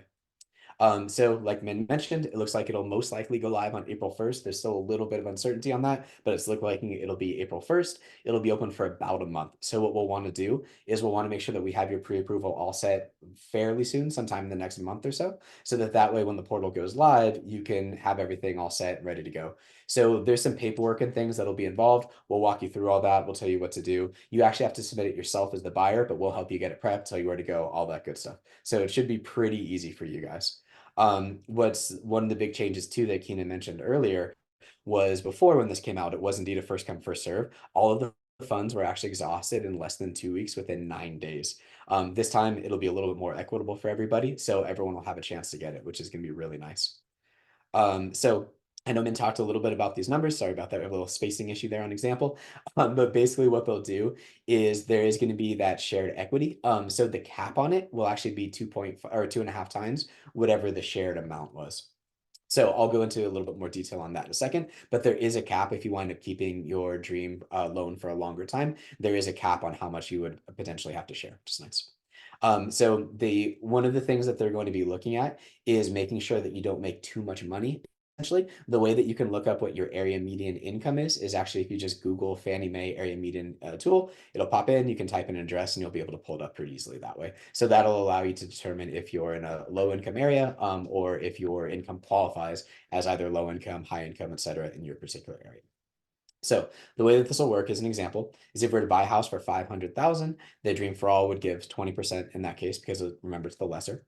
So like Min mentioned, it looks like it'll most likely go live on April 1st. There's still a little bit of uncertainty on that, but it's looking like it'll be April 1st. It'll be open for about a month. So what we'll want to do is we'll want to make sure that we have your pre-approval all set fairly soon, sometime in the next month or so that way when the portal goes live, you can have everything all set and ready to go. So there's some paperwork and things that'll be involved. We'll walk you through all that. We'll tell you what to do. You actually have to submit it yourself as the buyer, but we'll help you get it prepped, tell you where to go, all that good stuff. So it should be pretty easy for you guys. What's one of the big changes too that Kina mentioned earlier was before when this came out, it was indeed a first come, first serve. All of the funds were actually exhausted in less than 2 weeks within 9 days. This time it'll be a little bit more equitable for everybody. So everyone will have a chance to get it, which is going to be really nice. So I know Min talked a little bit about these numbers. Sorry about that. We have a little spacing issue there on example. But basically what they'll do is there is going to be that shared equity. So the cap on it will actually be 2.5 or 2.5 times whatever the shared amount was. So I'll go into a little bit more detail on that in a second, but there is a cap if you wind up keeping your Dream loan for a longer time. There is a cap on how much you would potentially have to share, which is nice. So one of the things that they're going to be looking at is making sure that you don't make too much money. Essentially, the way that you can look up what your area median income is actually if you just Google Fannie Mae area median tool, it'll pop in, you can type in an address and you'll be able to pull it up pretty easily that way. So that'll allow you to determine if you're in a low income area or if your income qualifies as either low income, high income, etc. in your particular area. So the way that this will work as an example is if we're to buy a house for 500,000, the Dream for All would give 20% in that case because remember it's the lesser.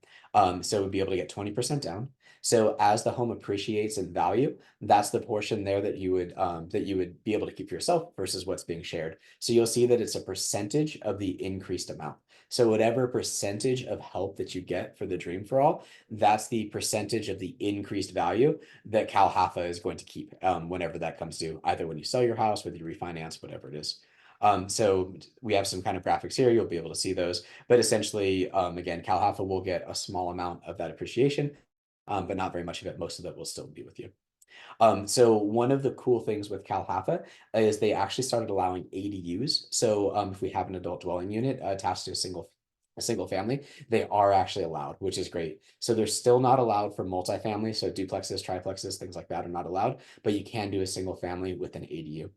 So we'd be able to get 20% down. So as the home appreciates in value, that's the portion there that you would be able to keep for yourself versus what's being shared. So you'll see that it's a percentage of the increased amount. So whatever percentage of help that you get for the Dream for All, that's the percentage of the increased value that CalHFA is going to keep whenever that comes due, either when you sell your house, whether you refinance, whatever it is. So we have some kind of graphics here. You'll be able to see those. But essentially, again, CalHFA will get a small amount of that appreciation, but not very much of it. Most of it will still be with you. So one of the cool things with CalHFA is they actually started allowing ADUs. So if we have an adult dwelling unit attached to a single family, they are actually allowed, which is great. So they're still not allowed for multifamily. So duplexes, triplexes, things like that are not allowed, but you can do a single family with an ADU.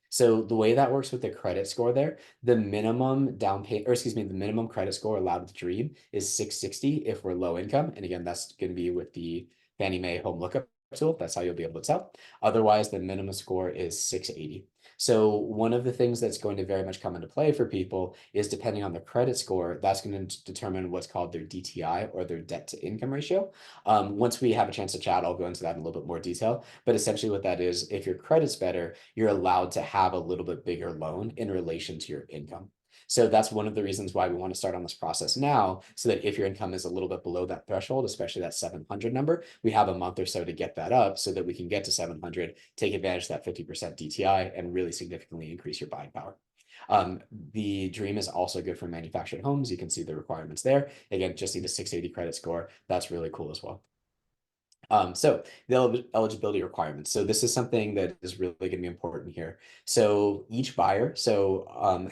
So the way that works with the credit score there, the minimum down payment, or excuse me, the minimum credit score allowed with Dream is 660 if we're low income. And again, that's going to be with the Fannie Mae home lookup tool. That's how you'll be able to tell. Otherwise, the minimum score is 680. So one of the things that's going to very much come into play for people is depending on their credit score, that's going to determine what's called their DTI or their debt to income ratio. Once we have a chance to chat, I'll go into that in a little bit more detail. But essentially what that is, if your credit's better, you're allowed to have a little bit bigger loan in relation to your income. So that's one of the reasons why we want to start on this process now, so that if your income is a little bit below that threshold, especially that 700 number, we have a month or so to get that up so that we can get to 700, take advantage of that 50% DTI and really significantly increase your buying power. The Dream is also good for manufactured homes. You can see the requirements there. Again, just need a 680 credit score. That's really cool as well. So the eligibility requirements. So this is something that is really going to be important here. So each buyer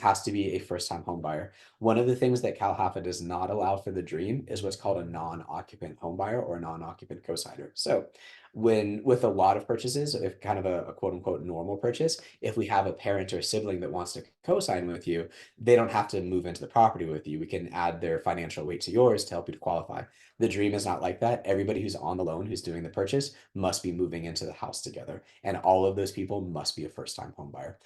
has to be a first-time home buyer. One of the things that CalHFA does not allow for the Dream is what's called a non-occupant home buyer or a non-occupant cosigner. So with a lot of purchases, if kind of a quote unquote normal purchase, if we have a parent or sibling that wants to co-sign with you, they don't have to move into the property with you. We can add their financial weight to yours to help you to qualify. The Dream is not like that. Everybody who's on the loan, who's doing the purchase, must be moving into the house together. And all of those people must be a first-time home buyer.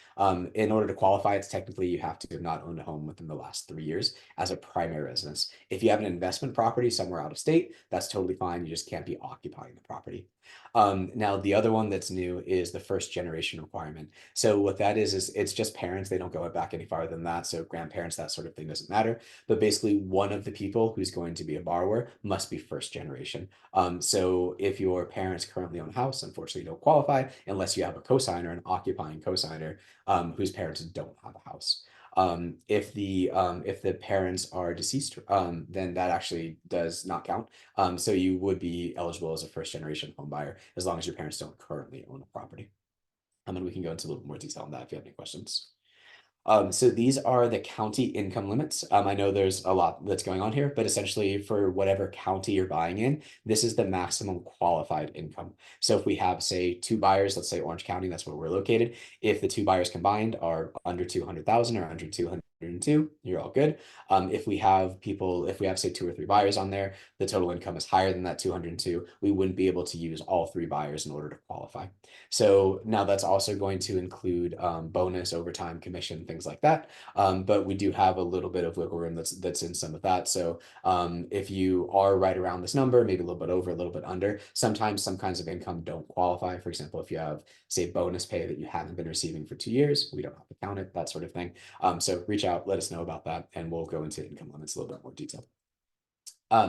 In order to qualify, it's technically you have to have not owned a home within the last 3 years as a primary residence. If you have an investment property somewhere out of state, that's totally fine. You just can't be occupying the property. Now, the other one that's new is the first generation requirement. So what that is it's just parents. They don't go back any farther than that. So grandparents, that sort of thing doesn't matter. But basically, one of the people who's going to be a borrower must be first generation. So if your parents currently own a house, unfortunately, you don't qualify unless you have a cosigner, an occupying cosigner, whose parents don't have a house. If the parents are deceased, then that actually does not count. So you would be eligible as a first generation home buyer as long as your parents don't currently own a property. And we can go into a little more detail on that if you have any questions. So these are the county income limits. I know there's a lot that's going on here, but essentially for whatever county you're buying in, this is the maximum qualified income. So if we have, say, 2 buyers, let's say Orange County, that's where we're located. If the 2 buyers combined are under 200,000 or under 202, you're all good. If we have, say 2 or 3 buyers on there, the total income is higher than that 202, we wouldn't be able to use all 3 buyers in order to qualify. So now that's also going to include bonus, overtime, commission, things like that. But we do have a little bit of wiggle room that's in some of that. So if you are right around this number, maybe a little bit over, a little bit under, sometimes some kinds of income don't qualify. For example, if you have, say, bonus pay that you haven't been receiving for 2 years, we don't have to count it, that sort of thing. So reach out, let us know about that, and we'll go into income limits a little bit more detail.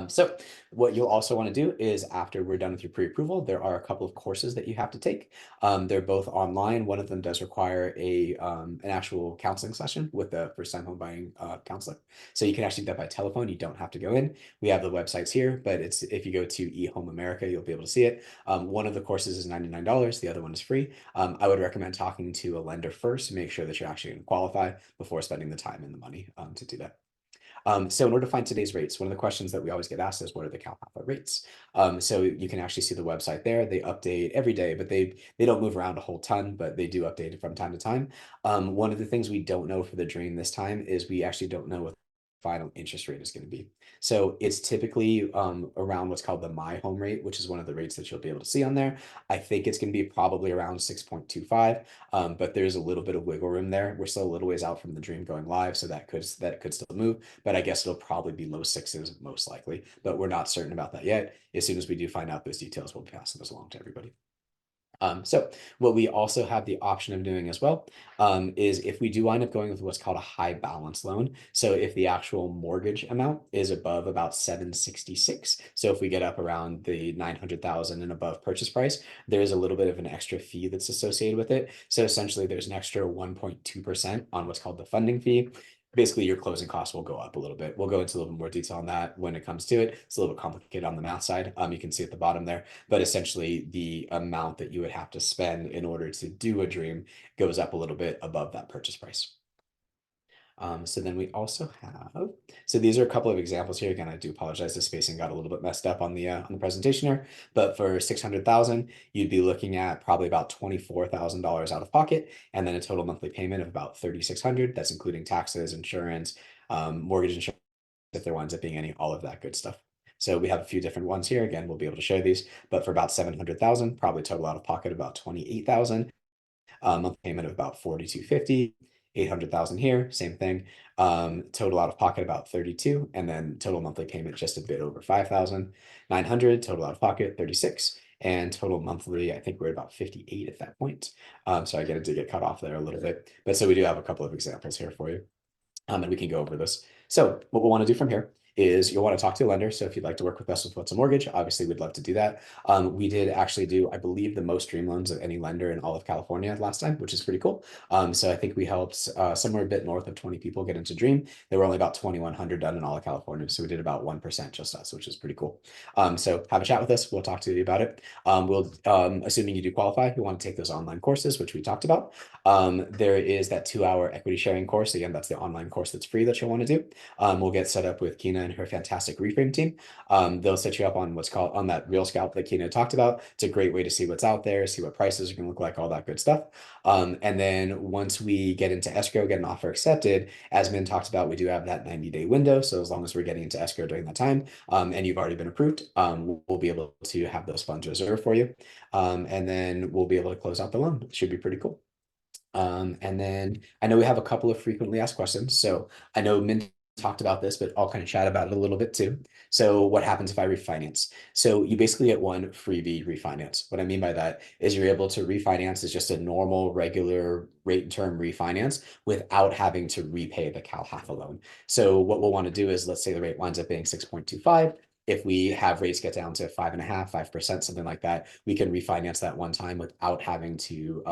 So what you'll also want to do is after we're done with your pre-approval, there are a couple of courses that you have to take. They're both online. One of them does require an actual counseling session with the first-time home buying counselor. So you can actually do that by telephone. You don't have to go in. We have the websites here, but if you go to eHome America, you'll be able to see it. One of the courses is $99. The other one is free. I would recommend talking to a lender first to make sure that you're actually going to qualify before spending the time and the money to do that. So in order to find today's rates, one of the questions that we always get asked is, what are the CalHFA rates? So you can actually see the website there. They update every day, but they don't move around a whole ton, but they do update it from time to time. One of the things we don't know for the Dream this time is we actually don't know what final interest rate is going to be. So it's typically around what's called the My Home rate, which is one of the rates that you'll be able to see on there. I think it's going to be probably around 6.25, but there's a little bit of wiggle room there. We're still a little ways out from the dream going live, so that could still move, but I guess it'll probably be low sixes most likely, but we're not certain about that yet. As soon as we do find out those details, we'll be passing those along to everybody. So what we also have the option of doing as well is if we do wind up going with what's called a high balance loan. So if the actual mortgage amount is above about 766, so if we get up around the 900,000 and above purchase price, there is a little bit of an extra fee that's associated with it. So essentially there's an extra 1.2% on what's called the funding fee. Basically, your closing costs will go up a little bit. We'll go into a little bit more detail on that when it comes to it. It's a little bit complicated on the math side. You can see at the bottom there, but essentially the amount that you would have to spend in order to do a dream goes up a little bit above that purchase price. So then we also have, so these are a couple of examples here. Again, I do apologize, the spacing got a little bit messed up on the presentation here, but for 600,000, you'd be looking at probably about $24,000 out of pocket, and then a total monthly payment of about 3,600. That's including taxes, insurance, mortgage insurance, if there winds up being any, all of that good stuff. So we have a few different ones here. Again, we'll be able to show these, but for about 700,000, probably total out of pocket about 28,000, monthly payment of about 4,250. 800,000 here, same thing. Total out of pocket about 32, and then total monthly payment just a bit over 5,900. Total out of pocket 36, and total monthly, I think we're at about 58 at that point. So I did get cut off there a little bit, but so we do have a couple of examples here for you, and we can go over this. So what we'll want to do from here is you'll want to talk to a lender. So if you'd like to work with us with what's a mortgage, obviously we'd love to do that. We did actually do, I believe, the most dream loans of any lender in all of California last time, which is pretty cool. So I think we helped somewhere a bit north of 20 people get into dream. There were only about 2,100 done in all of California. So we did about 1% just us, which is pretty cool. So have a chat with us. We'll talk to you about it. Assuming you do qualify, you want to take those online courses, which we talked about. There is that 2-hour equity sharing course. Again, that's the online course that's free that you'll want to do. We'll get set up with Kina and her fantastic Reframe team. They'll set you up on what's called on that Real Scalp that Kina talked about. It's a great way to see what's out there, see what prices are going to look like, all that good stuff. And then once we get into escrow, get an offer accepted, as Min talked about, we do have that 90-day window. So as long as we're getting into escrow during that time, and you've already been approved, we'll be able to have those funds reserved for you. And then we'll be able to close out the loan. It should be pretty cool. And then I know we have a couple of frequently asked questions. So I know Min talked about this, but I'll kind of chat about it a little bit too. So what happens if I refinance? So you basically get one freebie refinance. What I mean by that is you're able to refinance as just a normal, regular rate term refinance without having to repay the CALHFA loan. So what we'll want to do is, let's say the rate winds up being 6.25. If we have rates get down to 5.5%, 5%, something like that, we can refinance that one time without having to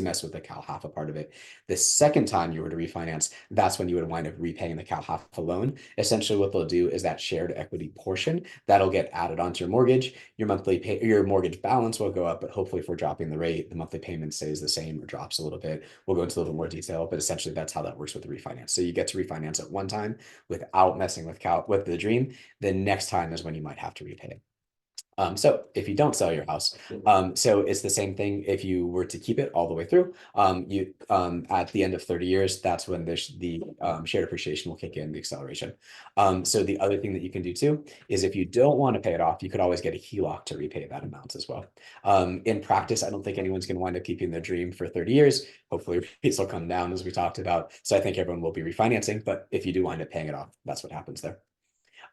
mess with the CALHFA part of it. The second time you were to refinance, that's when you would wind up repaying the CALHFA loan. Essentially, what they'll do is that shared equity portion that'll get added onto your mortgage. Your your mortgage balance will go up, but hopefully, if we're dropping the rate, the monthly payment stays the same or drops a little bit. We'll go into a little more detail, but essentially, that's how that works with the refinance. So you get to refinance at one time without messing with the dream. The next time is when you might have to repay it. So if you don't sell your house, so it's the same thing if you were to keep it all the way through. You at the end of 30 years, that's when the shared appreciation will kick in, the acceleration. So the other thing that you can do too is if you don't want to pay it off, you could always get a HELOC to repay that amount as well. In practice, I don't think anyone's going to wind up keeping their dream for 30 years. Hopefully rates will come down as we talked about. So I think everyone will be refinancing, but if you do wind up paying it off, that's what happens there.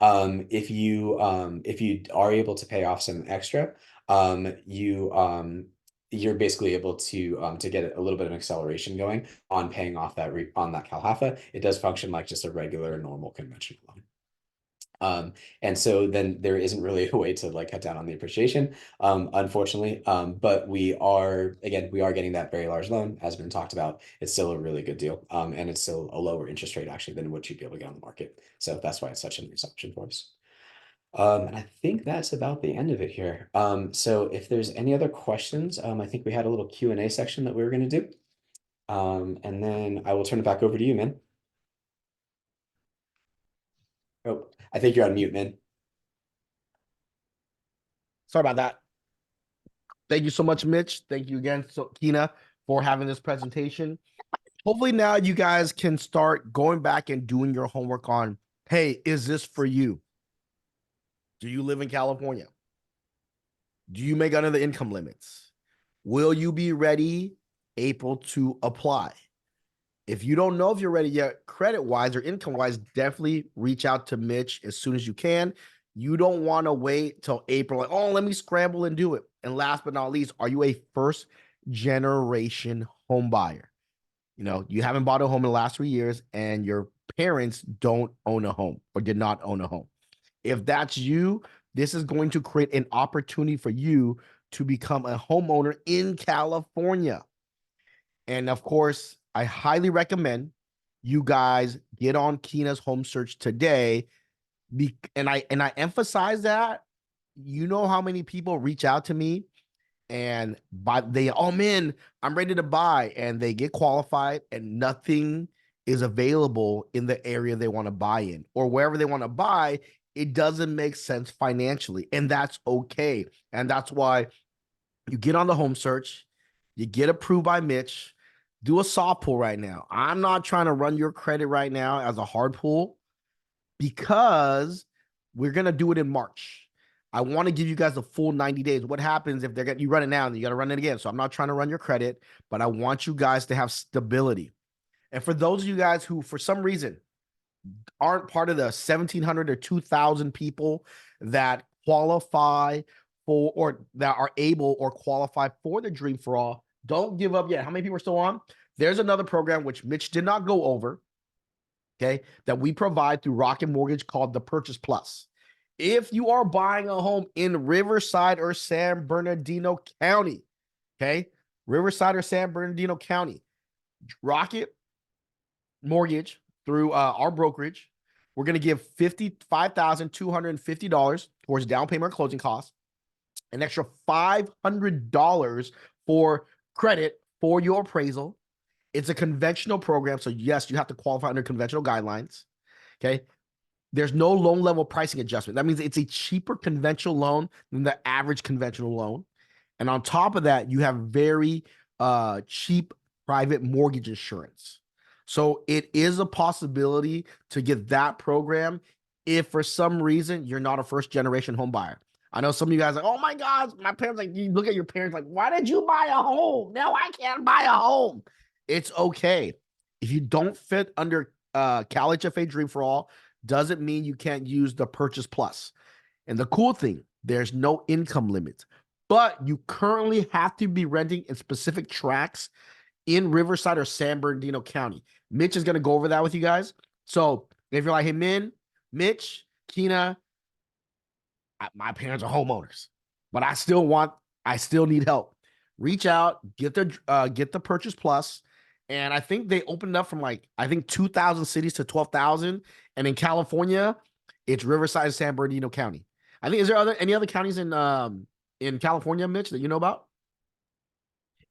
If you are able to pay off some extra, you're basically able to get a little bit of acceleration going on paying off that on that CALHFA. It does function like just a regular, normal, conventional loan. And so then there isn't really a way to like cut down on the appreciation, unfortunately. But we are getting that very large loan, as been talked about. It's still a really good deal. And it's still a lower interest rate actually than what you'd be able to get on the market. So that's why it's such a nice option for us. And I think that's about the end of it here. So if there's any other questions, I think we had a little Q&A section that we were going to do. And then I will turn it back over to you, man. Oh, I think you're on mute, man. Sorry about that. Thank you so much, Mitch. Thank you again, Kina, for having this presentation. Hopefully now you guys can start going back and doing your homework on Hey, is this for you? Do you live in California? Do you make under the income limits? Will you be ready April to apply? If you don't know if you're ready yet, credit-wise or income-wise, definitely reach out to Mitch as soon as you can. You don't want to wait till April, like, oh, let me scramble and do it. And last but not least, are you a first-generation home buyer? You know, you haven't bought a home in the last 3 years and your parents don't own a home or did not own a home. If that's you, this is going to create an opportunity for you to become a homeowner in California. And of course, I highly recommend you guys get on Kina's home search today. And I emphasize that. You know how many people reach out to me and oh man, I'm ready to buy, and they get qualified and nothing is available in the area they want to buy in, or wherever they want to buy, it doesn't make sense financially, and that's okay. And that's why you get on the home search, you get approved by Mitch, do a soft pull right now. I'm not trying to run your credit right now as a hard pull because we're going to do it in March. I want to give you guys the full 90 days. What happens if you run it now and you got to run it again? So I'm not trying to run your credit, but I want you guys to have stability. And for those of you guys who, for some reason, aren't part of the 1,700 or 2,000 people that qualify for, or that are able or qualify for the Dream for All, don't give up yet. How many people are still on? There's another program which Mitch did not go over, okay, that we provide through Rocket Mortgage called the Purchase Plus. If you are buying a home in Riverside or San Bernardino County, okay, Riverside or San Bernardino County, Rocket Mortgage through our brokerage, we're going to give $55,250 towards down payment or closing costs, an extra $500 for credit for your appraisal. It's a conventional program, so yes, you have to qualify under conventional guidelines, okay? There's no loan level pricing adjustment. That means it's a cheaper conventional loan than the average conventional loan. And on top of that, you have very cheap private mortgage insurance. So it is a possibility to get that program if for some reason you're not a first generation home buyer. I know some of you guys are like, oh my God, my parents, like, you look at your parents like, why did you buy a home? No, I can't buy a home. It's okay. If you don't fit under CalHFA Dream for All, doesn't mean you can't use the Purchase Plus. And the cool thing, there's no income limit, but you currently have to be renting in specific tracts in Riverside or San Bernardino County. Mitch is going to go over that with you guys. So if you're like, hey, Mitch, Kina, my parents are homeowners, but I still need help. Reach out, get the Purchase Plus. And I think they opened up from 2,000 cities to 12,000. And in California, it's Riverside and San Bernardino County. I think, is there any other counties in California, Mitch, that you know about?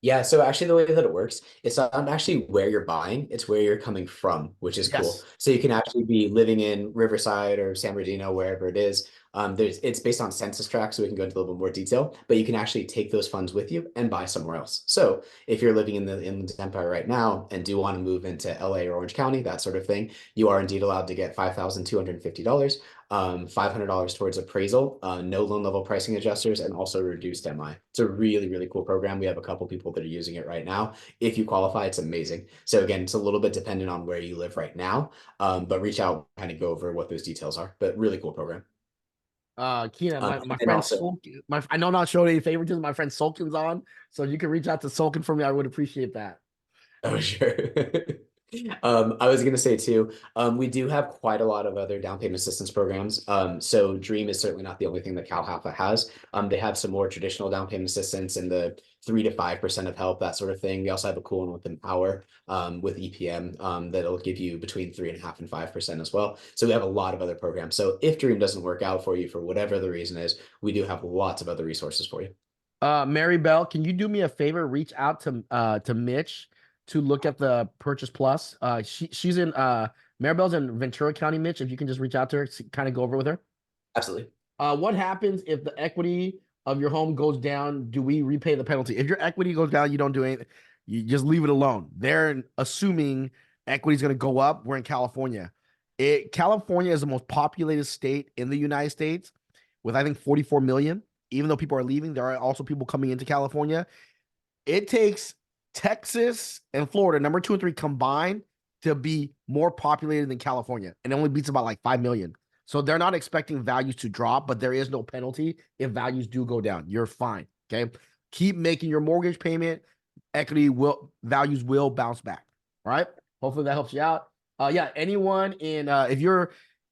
Yeah, so actually the way that it works, it's not actually where you're buying, it's where you're coming from, which is cool. Yes. So you can actually be living in Riverside or San Bernardino, wherever it is. It's based on census tract, so we can go into a little bit more detail, but you can actually take those funds with you and buy somewhere else. So if you're living in the Inland Empire right now and do want to move into LA or Orange County, that sort of thing, you are indeed allowed to get $5,250. $500 towards appraisal, no loan level pricing adjusters, and also reduced MI. It's a really, really cool program. We have a couple people that are using it right now. If you qualify, it's amazing. So again, it's a little bit dependent on where you live right now, but reach out, kind of go over what those details are, but really cool program. Kina, my friend also, Sulkin, I know I'm not showing any favoritism. My friend Sulkin's on, so you can reach out to Sulkin for me. I would appreciate that. oh, sure. I was going to say too, we do have quite a lot of other down payment assistance programs. So Dream is certainly not the only thing that CalHFA has. They have some more traditional down payment assistance in the 3 to 5% of help, that sort of thing. We also have a cool one with Empower, with EPM, that'll give you between 3.5% and 5% as well. So we have a lot of other programs. So if Dream doesn't work out for you for whatever the reason is, we do have lots of other resources for you. Mary Bell, can you do me a favor? Reach out to Mitch to look at the Purchase Plus. She's in Maribel's in Ventura County, Mitch. If you can just reach out to her, kind of go over with her. Absolutely. What happens if the equity of your home goes down? Do we repay the penalty? If your equity goes down, you don't do anything. You just leave it alone. They're assuming equity is going to go up. We're in California. California is the most populated state in the United States with, I think, 44 million. Even though people are leaving, there are also people coming into California. It takes Texas and Florida, number 2 and 3 combined, to be more populated than California. And it only beats about like 5 million. So they're not expecting values to drop, but there is no penalty if values do go down. You're fine. Okay. Keep making your mortgage payment. Values will bounce back. All right. Hopefully that helps you out. Yeah. Anyone in,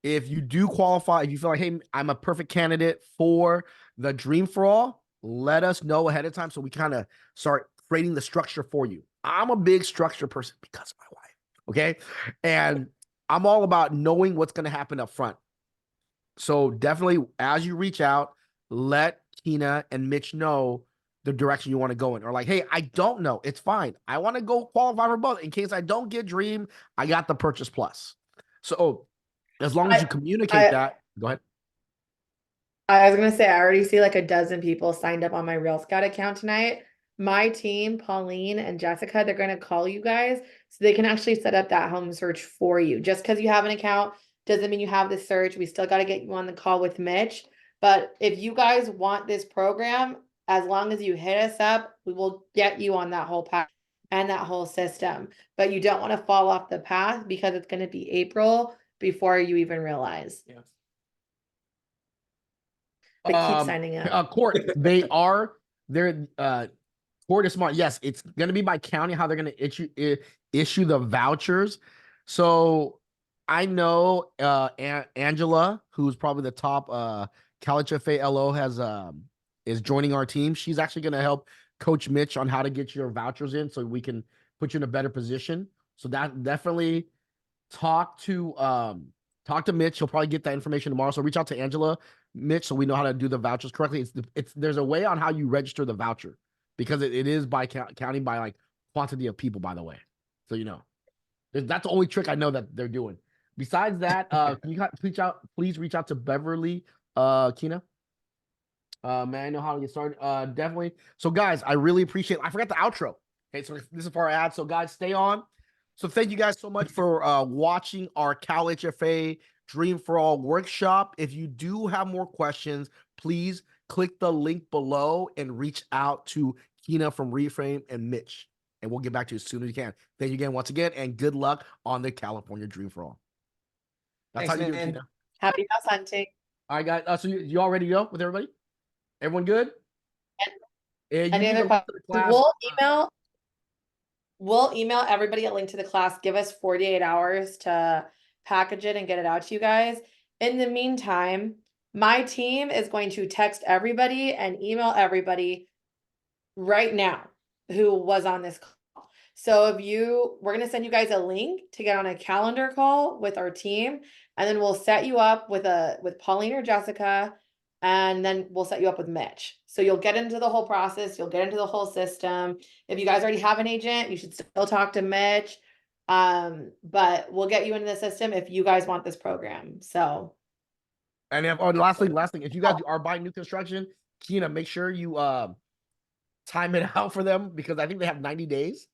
if you do qualify, if you feel like, hey, I'm a perfect candidate for the Dream for All, let us know ahead of time so we kind of start creating the structure for you. I'm a big structure person because of my wife. Okay. And I'm all about knowing what's going to happen up front. So definitely, as you reach out, let Kina and Mitch know the direction you want to go in. Or like, hey, I don't know. It's fine. I want to go qualify for both. In case I don't get Dream, I got the Purchase Plus. So as long as you communicate that, go ahead. I was gonna say, I already see like a dozen people signed up on my Real Scout account tonight. My team, Pauline and Jessica, they're gonna call you guys so they can actually set up that home search for you. Just because you have an account doesn't mean you have the search. We still got to get you on the call with Mitch. But if you guys want this program, as long as you hit us up, we will get you on that whole path and that whole system. But you don't want to fall off the path because it's going to be April before you even realize. Yeah. But keep signing up. Court, Court is smart. Yes, it's going to be by county how they're going to issue the vouchers. So I know Angela, who's probably the top CALHFA LO, is joining our team. She's actually going to help Coach Mitch on how to get your vouchers in so we can put you in a better position. So that definitely talk to Mitch. He'll probably get that information tomorrow. So reach out to Angela, Mitch, so we know how to do the vouchers correctly. There's a way on how you register the voucher because it is by counting by like quantity of people, by the way. So you know. That's the only trick I know that they're doing. Besides that, can you please reach out to Beverly, Kina. May I know how to get started? Definitely. So guys, I really appreciate I forgot the outro. Okay, so this is for our ad. So guys, stay on. So thank you guys so much for watching our CalHFA Dream for All workshop. If you do have more questions, please click the link below and reach out to Kina from Reframe and Mitch. And we'll get back to you as soon as we can. Thank you again, once again, and good luck on the California Dream for All. That's Thanks, how you do man. it, Kina. Happy house hunting. All right, guys. So you all ready to go with everybody? Everyone good? Any other questions? We'll email everybody a link to the class. Give us 48 hours to package it and get it out to you guys. In the meantime, my team is going to text everybody and email everybody right now who was on this call. So we're going to send you guys a link to get on a calendar call with our team, and then we'll set you up with Pauline or Jessica, and then we'll set you up with Mitch. So you'll get into the whole process, you'll get into the whole system. If you guys already have an agent, you should still talk to Mitch. But we'll get you into the system if you guys want this program. So and last thing, if you guys are buying new construction, Kina, make sure you time it out for them because I think they have 90 days.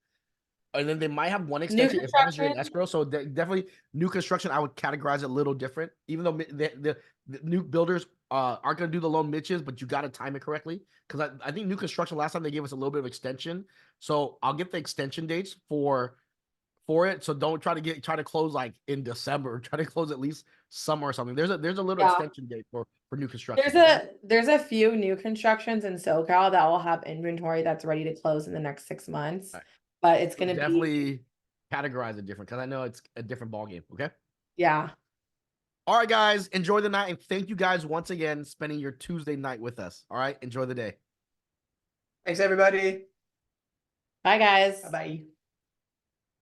And then they might have one extension as long as you're in escrow. So definitely new construction, I would categorize it a little different. Even though the new builders aren't going to do the loan Mitches, but you got to time it correctly. Because I think new construction, last time they gave us a little bit of extension. So I'll get the extension dates for it. So don't try to close like in December. Try to close at least summer or something. There's a little extension date for new construction. There's a few new constructions in SoCal that will have inventory that's ready to close in the next 6 months. Right. But it's going to definitely categorize it different because I know it's a different ballgame. Okay. Yeah. All right, guys. Enjoy the night. And thank you guys once again spending your Tuesday night with us. All right. Enjoy the day. Thanks, everybody. Bye, guys. Bye-bye.